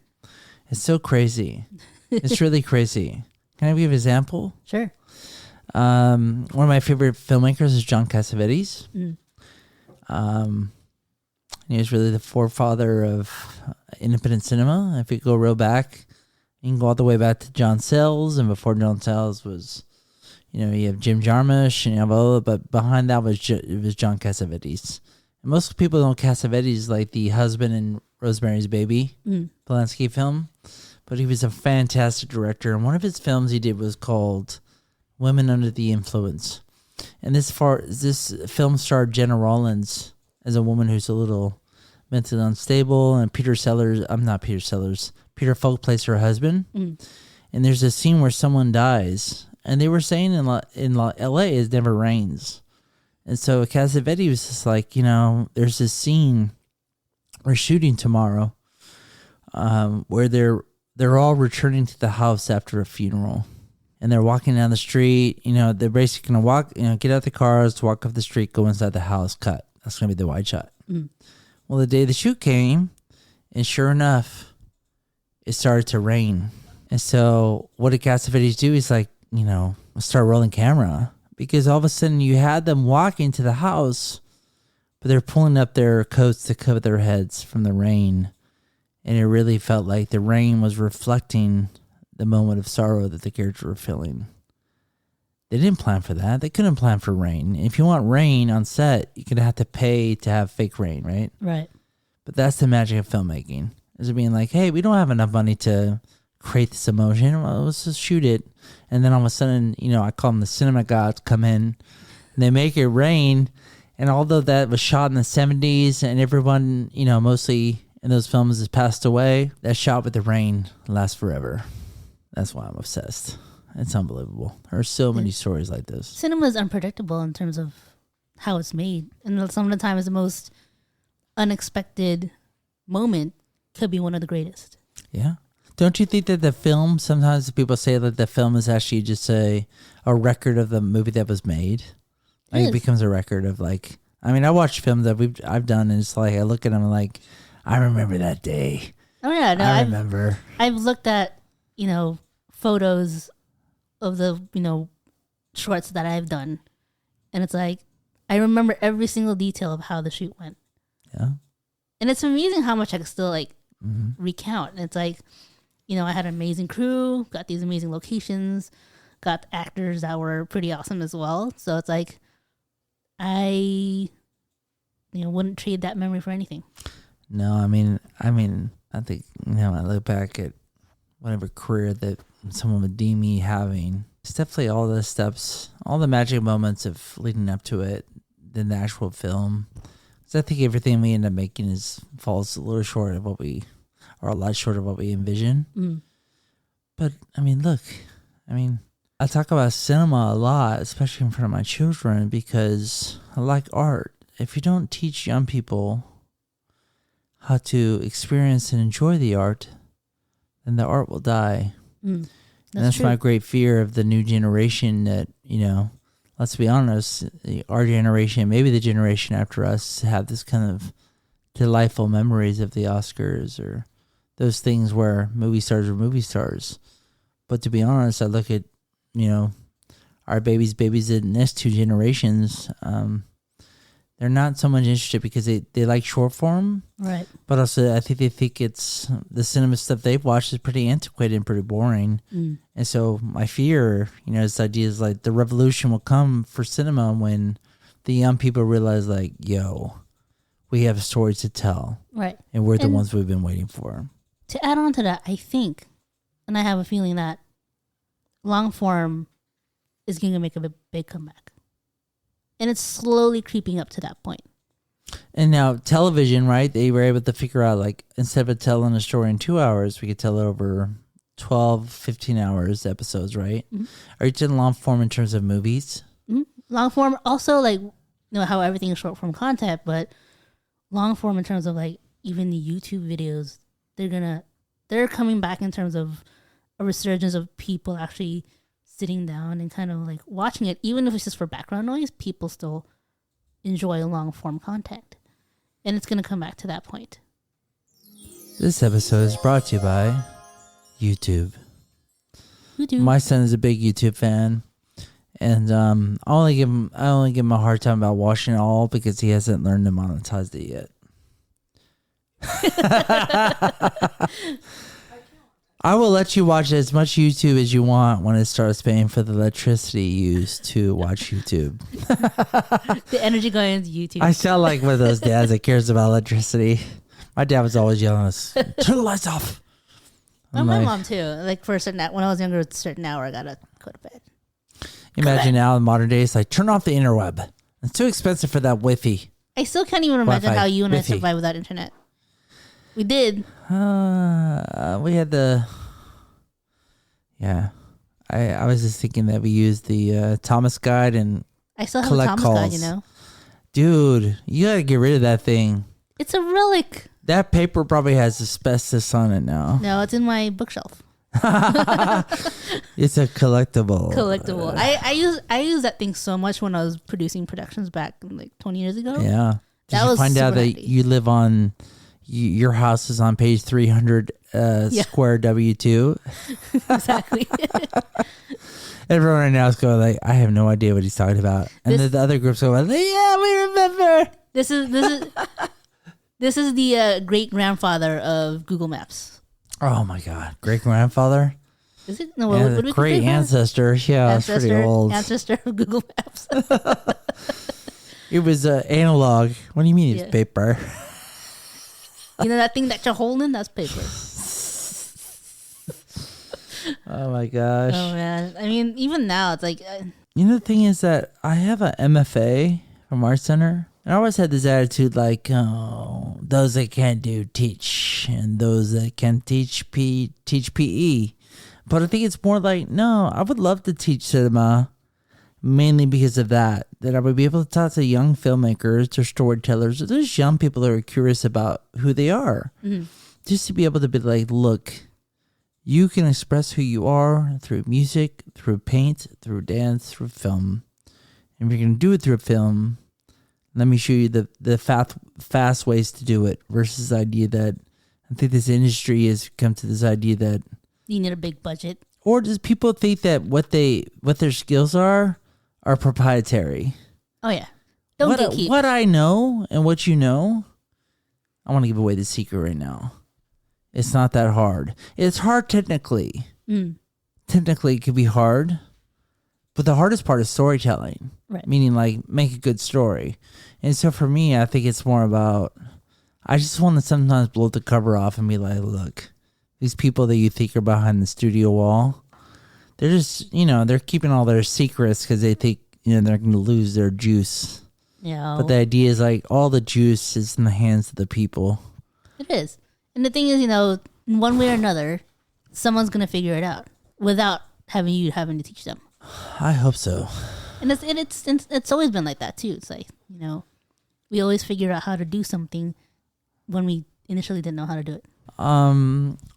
it's so crazy. It's really crazy. Can I give an example? Sure. One of my favorite filmmakers is John Cassavetes. He was really the forefather of independent cinema. If you go real back, you can go all the way back to John Sayles, and before John Sayles was, you have Jim Jarmusch, and you have all, but behind that was John Cassavetes. And most people know Cassavetes like the husband in Rosemary's Baby, Polanski film, but he was a fantastic director. And one of his films he did was called Women Under the Influence, and this film starred Jenna Rollins as a woman who's a little mentally unstable, and Peter Falk plays her husband. And there's a scene where someone dies, and they were saying in LA it never rains. And so Cassavetes was just like, there's this scene we're shooting tomorrow where they're all returning to the house after a funeral. And they're walking down the street, they're basically going to walk, get out the cars, walk up the street, go inside the house, cut. That's going to be the wide shot. Well, the day the shoot came, and sure enough, it started to rain. And so what did Cassavetes do? He's like, start rolling camera. Because all of a sudden you had them walking to the house, but they're pulling up their coats to cover their heads from the rain. And it really felt like the rain was reflecting the moment of sorrow that the characters were feeling. They didn't plan for that. They couldn't plan for rain. And if you want rain on set, you're going to have to pay to have fake rain, right? Right. But that's the magic of filmmaking. Is it being like, hey, we don't have enough money to create this emotion. Well, let's just shoot it. And then all of a sudden, I call them the cinema gods come in, and they make it rain. And although that was shot in the 70s and everyone, mostly in those films has passed away, that shot with the rain lasts forever. That's why I'm obsessed. It's unbelievable. There are so many stories like this. Cinema is unpredictable in terms of how it's made. And some of the time it's the most unexpected moment could be one of the greatest. Yeah. Don't you think that the film, sometimes people say that the film is actually just a record of the movie that was made? Like it becomes a record of like, I mean, I watch films that I've done, and it's like I look at them and like, I remember that day. Oh yeah, no, I remember. I've looked at, photos of the, shorts that I've done, and it's like I remember every single detail of how the shoot went. Yeah. And it's amazing how much I can still like recount. And it's like, I had an amazing crew, got these amazing locations, got actors that were pretty awesome as well. So it's like I wouldn't trade that memory for anything. No, I mean, I think, I look back at whatever career that someone would deem me having. It's definitely all the steps, all the magic moments of leading up to it, than the actual film. So I think everything we end up making falls a little short of or a lot short of what we envision. Mm. But I mean, look, I talk about cinema a lot, especially in front of my children, because I like art. If you don't teach young people how to experience and enjoy the art, then the art will die. That's true. My great fear of the new generation that, let's be honest, our generation, maybe the generation after us, have this kind of delightful memories of the Oscars or those things where movie stars are movie stars. But to be honest, I look at, our babies in the next two generations, they're not so much interested because they like short form. Right. But also, I think they think it's the cinema stuff they've watched is pretty antiquated and pretty boring. And so my fear, this idea is like the revolution will come for cinema when the young people realize like, yo, we have stories to tell. Right. And we're the ones we've been waiting for. To add on to that, I think, and I have a feeling that long form is going to make a big comeback. And it's slowly creeping up to that point. And now television, right? They were able to figure out like instead of telling a story in 2 hours, we could tell it over 12, 15 hours episodes, right? Mm-hmm. Are you doing long form in terms of movies? Mm-hmm. Long form also like, how everything is short form content, but long form in terms of like even the YouTube videos, they're coming back in terms of a resurgence of people actually sitting down and kind of like watching it, even if it's just for background noise, people still enjoy long form content. And it's going to come back to that point. This episode is brought to you by YouTube. My son is a big YouTube fan. And I only give him a hard time about watching it all because he hasn't learned to monetize it yet. I will let you watch as much YouTube as you want when it starts paying for the electricity used to watch YouTube. The energy going into YouTube. I sound like one of those dads that cares about electricity. My dad was always yelling at us, turn the lights off. Well, my mom too. Like for a certain, when I was younger, at a certain hour, I gotta go to bed. Imagine now in modern days, like turn off the interweb. It's too expensive for that Wi-Fi. I still can't even imagine how you and I survived without internet. We did. We had the. Yeah, I was just thinking that we used the Thomas Guide and I still have the Thomas Guide, Dude, you gotta get rid of that thing. It's a relic. That paper probably has asbestos on it now. No, it's in my bookshelf. It's a collectible. I use that thing so much when I was producing productions back like 20 years ago. Yeah. Did you find out that you live on your house is on page 300 square W2? Exactly. Everyone right now is going like, I have no idea what he's talking about. And then the other groups go like, yeah, we remember. This is the great grandfather of Google Maps. Oh my God, great grandfather. Is it? No, what do we great ancestor. Yeah, it's pretty old. Ancestor of Google Maps. It was analog. What do you mean it's paper? That thing that you're holding? That's paper. Oh my gosh. Oh man. I mean, even now, it's like. The thing is that I have a MFA from Art Center. And I always had this attitude like, oh, those that can't do teach, and those that can teach PE. But I think it's more like, no, I would love to teach cinema. mainly because of that I would be able to talk to young filmmakers or storytellers or those young people that are curious about who they are. Just to be able to be like, look, you can express who you are through music, through paint, through dance, through film. And if you're going to do it through film, let me show you the fast ways to do it versus the idea that I think this industry has come to this idea that you need a big budget. Or does people think that what their skills are proprietary? Oh yeah, don't gatekeep. What I know and what you know, I want to give away the secret right now. It's not that hard. It's hard technically. Technically, it can be hard, but the hardest part is storytelling. Right. Meaning, like, make a good story. And so for me, I think it's more about. I just want to sometimes blow the cover off and be like, look. These people that you think are behind the studio wall, they're just, they're keeping all their secrets because they think, they're going to lose their juice. Yeah. But the idea is like all the juice is in the hands of the people. It is. And the thing is, in one way or another, someone's going to figure it out without having to teach them. I hope so. And it's always been like that too. It's like, we always figure out how to do something when we initially didn't know how to do it.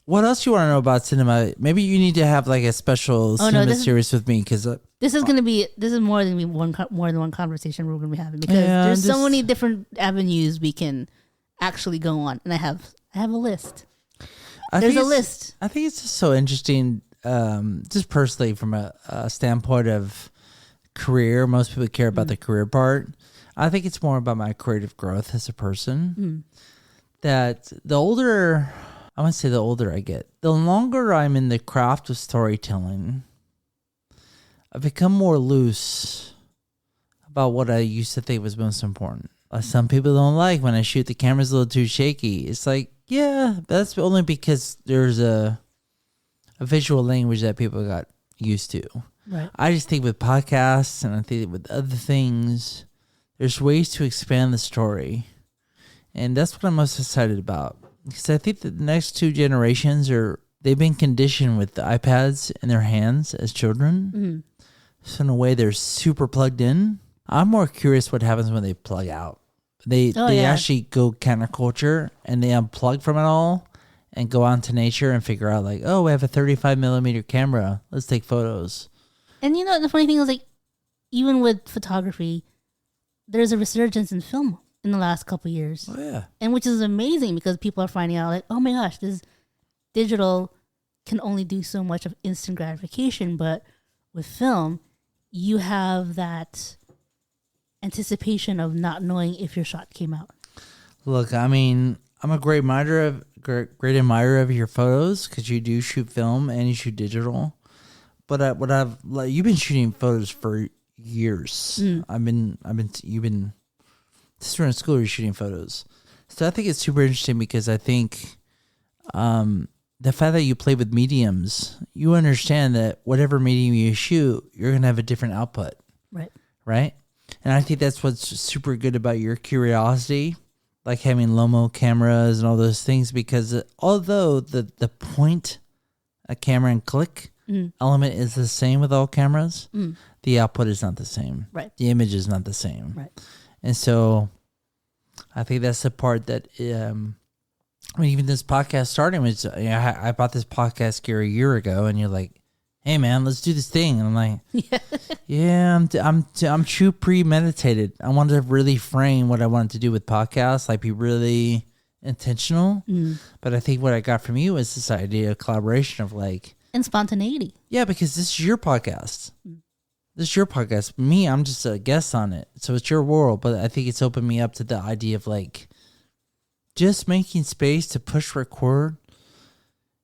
What else you want to know about cinema? Maybe you need to have like a special cinema series with me because this is more than one conversation we're going to be having because there's so many different avenues we can actually go on, and I have a list. There's a list. I think it's just so interesting, just personally from a standpoint of career. Most people care about the career part. I think it's more about my creative growth as a person. That the older I get, the longer I'm in the craft of storytelling, I've become more loose about what I used to think was most important. Some people don't like when I shoot the camera's a little too shaky. It's like, yeah, that's only because there's a visual language that people got used to. Right. I just think with podcasts and I think with other things, there's ways to expand the story. And that's what I'm most excited about. Because I think that the next two generations they've been conditioned with the iPads in their hands as children. So in a way, they're super plugged in. I'm more curious what happens when they plug out. They actually go counterculture and they unplug from it all and go out into nature and figure out like, oh, we have a 35 millimeter camera. Let's take photos. And the funny thing is like, even with photography, there's a resurgence in film in the last couple of years. Oh, yeah. And which is amazing because people are finding out like, oh my gosh, this digital can only do so much of instant gratification. But with film, you have that anticipation of not knowing if your shot came out. Look, I mean, I'm a great admirer of your photos because you do shoot film and you shoot digital. But you've been shooting photos for years. You've been since we're in school, you're shooting photos. So I think it's super interesting because I think the fact that you play with mediums, you understand that whatever medium you shoot, you're going to have a different output. Right? And I think that's what's super good about your curiosity, like having Lomo cameras and all those things, because although the point, a camera and click element is the same with all cameras, the output is not the same. Right. The image is not the same. Right. And so I think that's the part that, even this podcast starting was, I bought this podcast gear a year ago, and you're like, hey man, let's do this thing. And I'm like, I'm too premeditated. I wanted to really frame what I wanted to do with podcasts, like be really intentional. But I think what I got from you is this idea of collaboration of like, and spontaneity. Yeah, because this is your podcast. This is your podcast. Me, I'm just a guest on it. So it's your world. But I think it's opened me up to the idea of like just making space to push record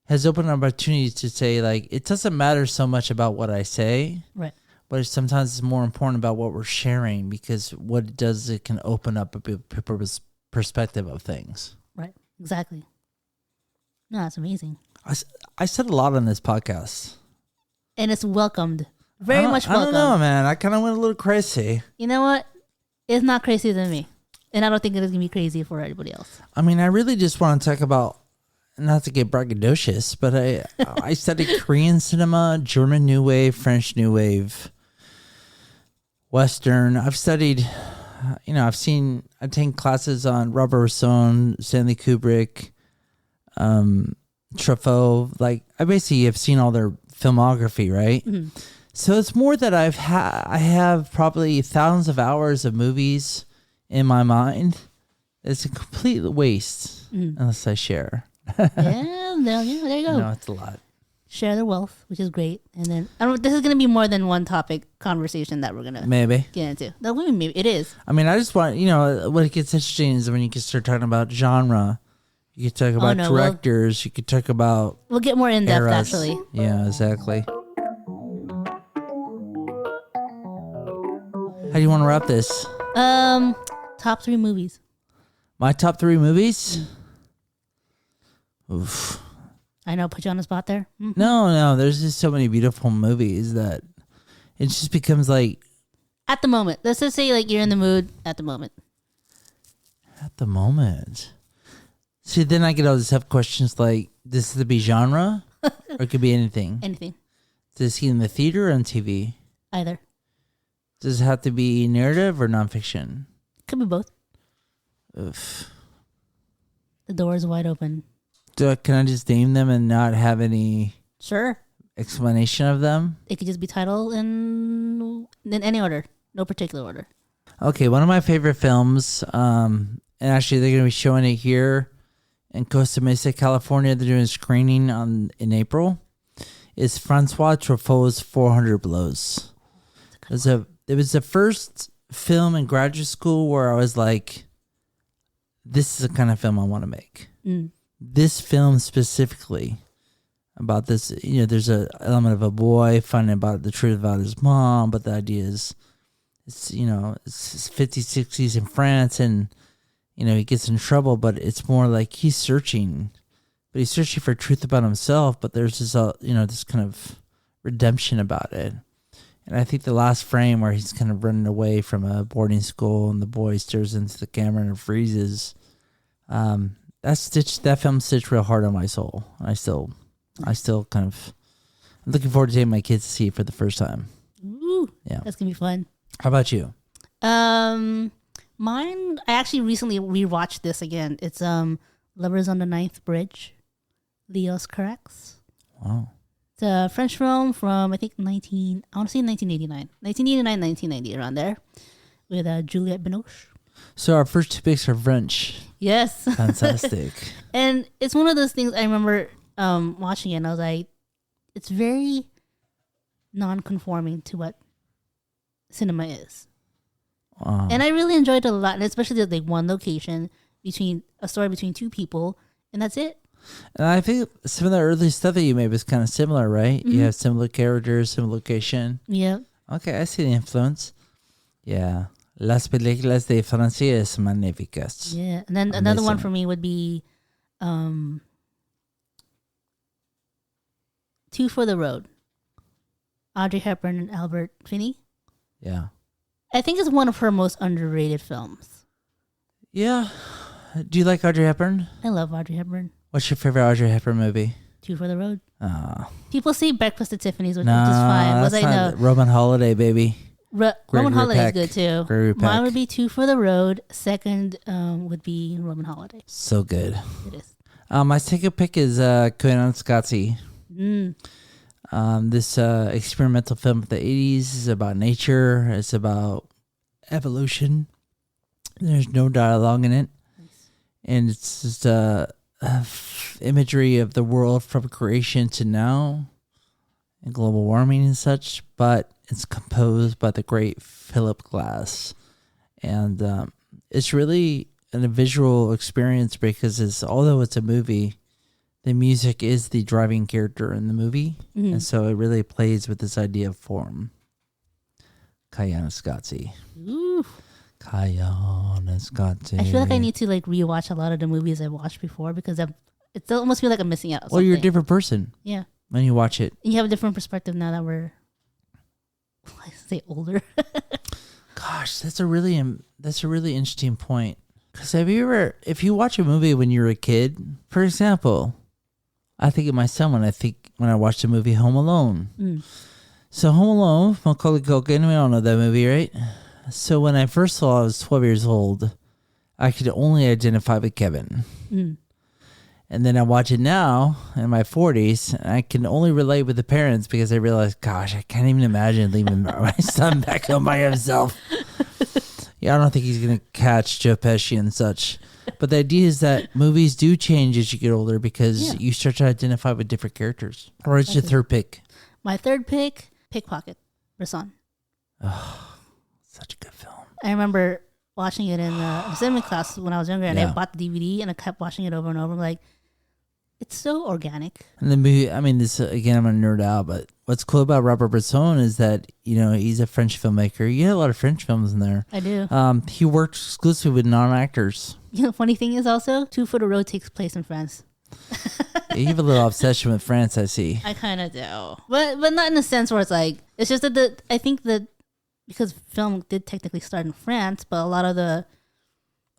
has opened opportunities to say like, it doesn't matter so much about what I say. Right. But sometimes it's more important about what we're sharing, because what it does is it can open up people's perspective of things. Right. Exactly. No, that's amazing. I said a lot on this podcast. And it's welcomed. Very much welcome. I don't know, man. I kind of went a little crazy. You know what? It's not crazy than me. And I don't think it is going to be crazy for anybody else. I mean, I really just want to talk about, not to get braggadocious, but I studied Korean cinema, German New Wave, French New Wave. Western. I've studied, I've taken classes on Robert Bresson, Stanley Kubrick, Truffaut. Like, I basically have seen all their filmography, right? Mm-hmm. So it's more that I have probably thousands of hours of movies in my mind. It's a complete waste unless I share. There you go. No, it's a lot. Share the wealth, which is great. And then this is going to be more than one topic conversation that we're going to get into. No, maybe it is. I mean, I just want, what it gets interesting is when you can start talking about genre. You could talk about directors. You could talk about We'll get more in depth, eras. actually. Yeah, exactly. How do you want to wrap this? Top 3 movies. My top 3 movies? Oof. I know, put you on the spot there. Mm-hmm. No, there's just so many beautiful movies that it just becomes like... At the moment. Let's just say like you're in the mood at the moment. At the moment. See, then I get all these tough questions like, does it be genre? Or it could be anything. Anything. Does it see in the theater or on TV? Either. Does it have to be narrative or nonfiction? Could be both. Oof. The door is wide open. Can I just name them and not have any explanation of them? It could just be titled in any order. No particular order. Okay, one of my favorite films, and actually they're going to be showing it here in Costa Mesa, California. They're doing a screening in April. Is Francois Truffaut's 400 Blows. It was the first film in graduate school where I was like, this is the kind of film I want to make. This film specifically about this, there's an element of a boy finding about the truth about his mom, but the idea is, it's 50s, 60s in France, and, he gets in trouble, but it's more like he's searching for truth about himself, but there's this, this kind of redemption about it. And I think the last frame where he's kind of running away from a boarding school and the boy stares into the camera and freezes, that film stitched real hard on my soul. I still kind of, I'm looking forward to taking my kids to see it for the first time. Ooh, yeah, that's gonna be fun. How about you? Mine, I actually recently rewatched this again. It's Lovers on the Ninth Bridge, Leos Carax. Wow. It's a French film from I think 1989, 1990, around there, with Juliette Binoche. So our first 2 picks are French. Yes. Fantastic. And it's one of those things I remember watching it and I was like, it's very non-conforming to what cinema is. Wow. And I really enjoyed it a lot, and especially the one location, a story between 2 people, and that's it. And I think some of the early stuff that you made was kind of similar, right? Mm-hmm. You have similar characters, similar location. Yeah. Okay, I see the influence. Yeah. Las películas de Francia es magníficas. Yeah, and then another one for me would be 2 for the Road. Audrey Hepburn and Albert Finney. Yeah. I think it's one of her most underrated films. Yeah. Do you like Audrey Hepburn? I love Audrey Hepburn. What's your favorite Audrey Hepburn movie? 2 for the Road. Oh. People say Breakfast at Tiffany's, which is fine. That's not Roman Holiday, baby. Roman Holiday is good too. Gregory Peck. Mine would be 2 for the Road. Second would be Roman Holiday. So good. It is. My second pick is Conan Scotzi. This experimental film of the 80s is about nature. It's about evolution. There's no dialogue in it. Nice. And it's just imagery of the world from creation to now and global warming and such, but it's composed by the great Philip Glass. And it's really a visual experience because although it's a movie, the music is the driving character in the movie. Mm-hmm. And so it really plays with this idea of form. Conan Scotzi. Ooh. Conan Scotzi. I feel like I need to rewatch a lot of the movies I've watched before because it almost feels like I'm missing out. Well, you're a different person. Yeah. When you watch it. You have a different perspective now that we're, I say, older. Gosh, that's a really interesting point. Because if you watch a movie when you're a kid, for example, I think of my son when I watched the movie Home Alone. So Home Alone, Macaulay Culkin, we all know that movie, right? So when I first saw it, I was 12 years old. I could only identify with Kevin. Mm. And then I watch it now in my 40s, and I can only relate with the parents because I realize, gosh, I can't even imagine leaving my son back home by himself. Yeah, I don't think he's going to catch Joe Pesci and such. But the idea is that movies do change as you get older because you start to identify with different characters. Or it's your third pick? My third pick, Pickpocket, Bresson. Oh, such a good film. I remember watching it in the cinema class when I was younger, and I bought the DVD, and I kept watching it over and over. I'm like, it's so organic. And the movie, I mean, this again, I'm gonna nerd out, but what's cool about Robert Bresson is that he's a French filmmaker. You had a lot of French films in there. I do. He worked exclusively with non-actors. Funny thing is also, 2 Foot of Road takes place in France. You have a little obsession with France, I see. I kind of do, but not in a sense where it's like, it's just that I think that because film did technically start in France, but a lot of the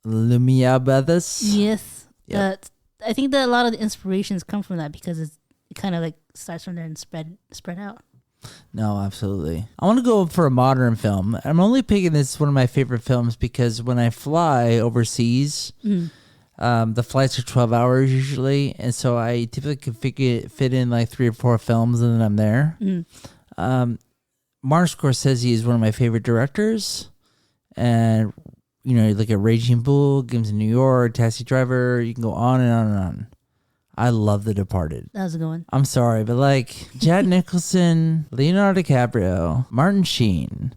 Lumiere brothers. Yes. Yep. I think that a lot of the inspirations come from that because it kind of like starts from there and spread out. No, absolutely. I want to go for a modern film. I'm only picking this as one of my favorite films because when I fly overseas, the flights are 12 hours usually, and so I typically can fit in like 3 or 4 films, and then I'm there. Martin Scorsese is one of my favorite directors, and you look at Raging Bull, Games in New York, Taxi Driver. You can go on and on and on. I love The Departed. That was a good one. I'm sorry, but like Jack Nicholson, Leonardo DiCaprio, Martin Sheen,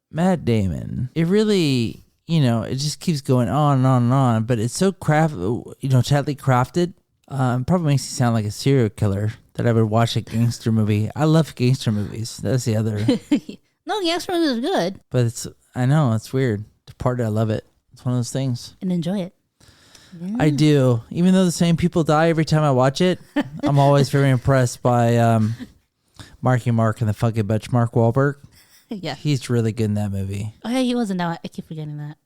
Matt Damon. It really, it just keeps going on and on and on. But it's so tightly crafted. Probably makes you sound like a serial killer that I would watch a gangster movie. I love gangster movies. That's the other. No, gangster movies are good. But I know, it's weird. Departed, I love it. It's one of those things. And enjoy it. Yeah. I do. Even though the same people die every time I watch it, I'm always very impressed by Marky Mark and the Funky Bunch, Mark Wahlberg. Yeah. He's really good in that movie. Oh, yeah, he wasn't. Now I keep forgetting that.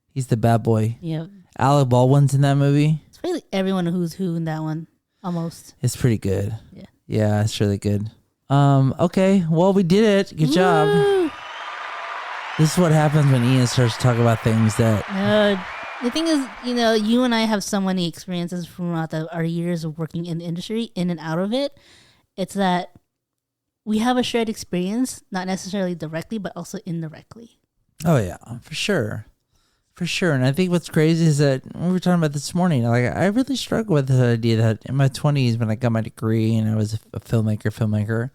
He's the bad boy. Yeah. Alec Baldwin's in that movie. It's really everyone who's who in that one, almost. It's pretty good. Yeah. Yeah, it's really good. Okay, well, we did it. Good job. This is what happens when Ian starts to talk about things that... the thing is, you and I have so many experiences from our years of working in the industry, in and out of it. It's that we have a shared experience, not necessarily directly, but also indirectly. Oh, yeah, for sure. For sure. And I think what's crazy is that we were talking about this morning. Like, I really struggle with the idea that in my 20s, when I got my degree and I was a filmmaker,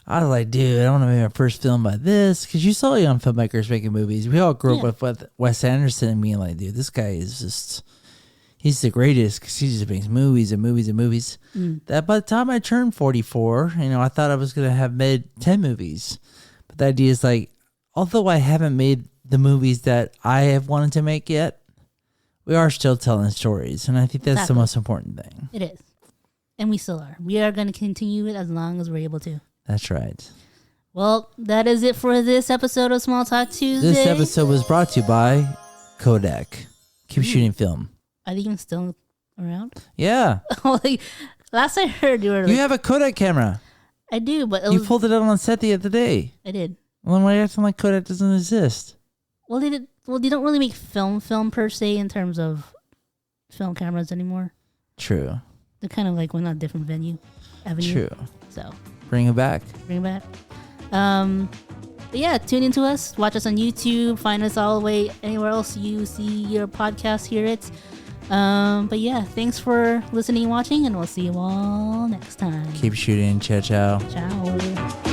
I was like, dude, I want to make my first film by this. Because you saw young filmmakers making movies. We all grew up with Wes Anderson and being like, dude, this guy is just, he's the greatest because he just makes movies and movies and movies. That by the time I turned 44, I thought I was going to have made 10 movies. But the idea is like, although I haven't made the movies that I have wanted to make yet, we are still telling stories. And I think that's the most important thing. It is. And we still are. We are going to continue it as long as we're able to. That's right. Well, that is it for this episode of Small Talk Tuesday. This episode was brought to you by Kodak. Keep shooting film. Are they even still around? Yeah. Last I heard, you were you have a Kodak camera. I do, but you pulled it out on set the other day. I did. Well, then why are you acting like Kodak doesn't exist? Well, they don't really make film per se in terms of film cameras anymore. True. They're kind of like went on a different avenue. True. So bring it back. But yeah, tune into us. Watch us on YouTube. Find us all the way anywhere else you see your podcast. Hear it. But yeah, thanks for listening and watching, and we'll see you all next time. Keep shooting. Ciao, ciao. Ciao.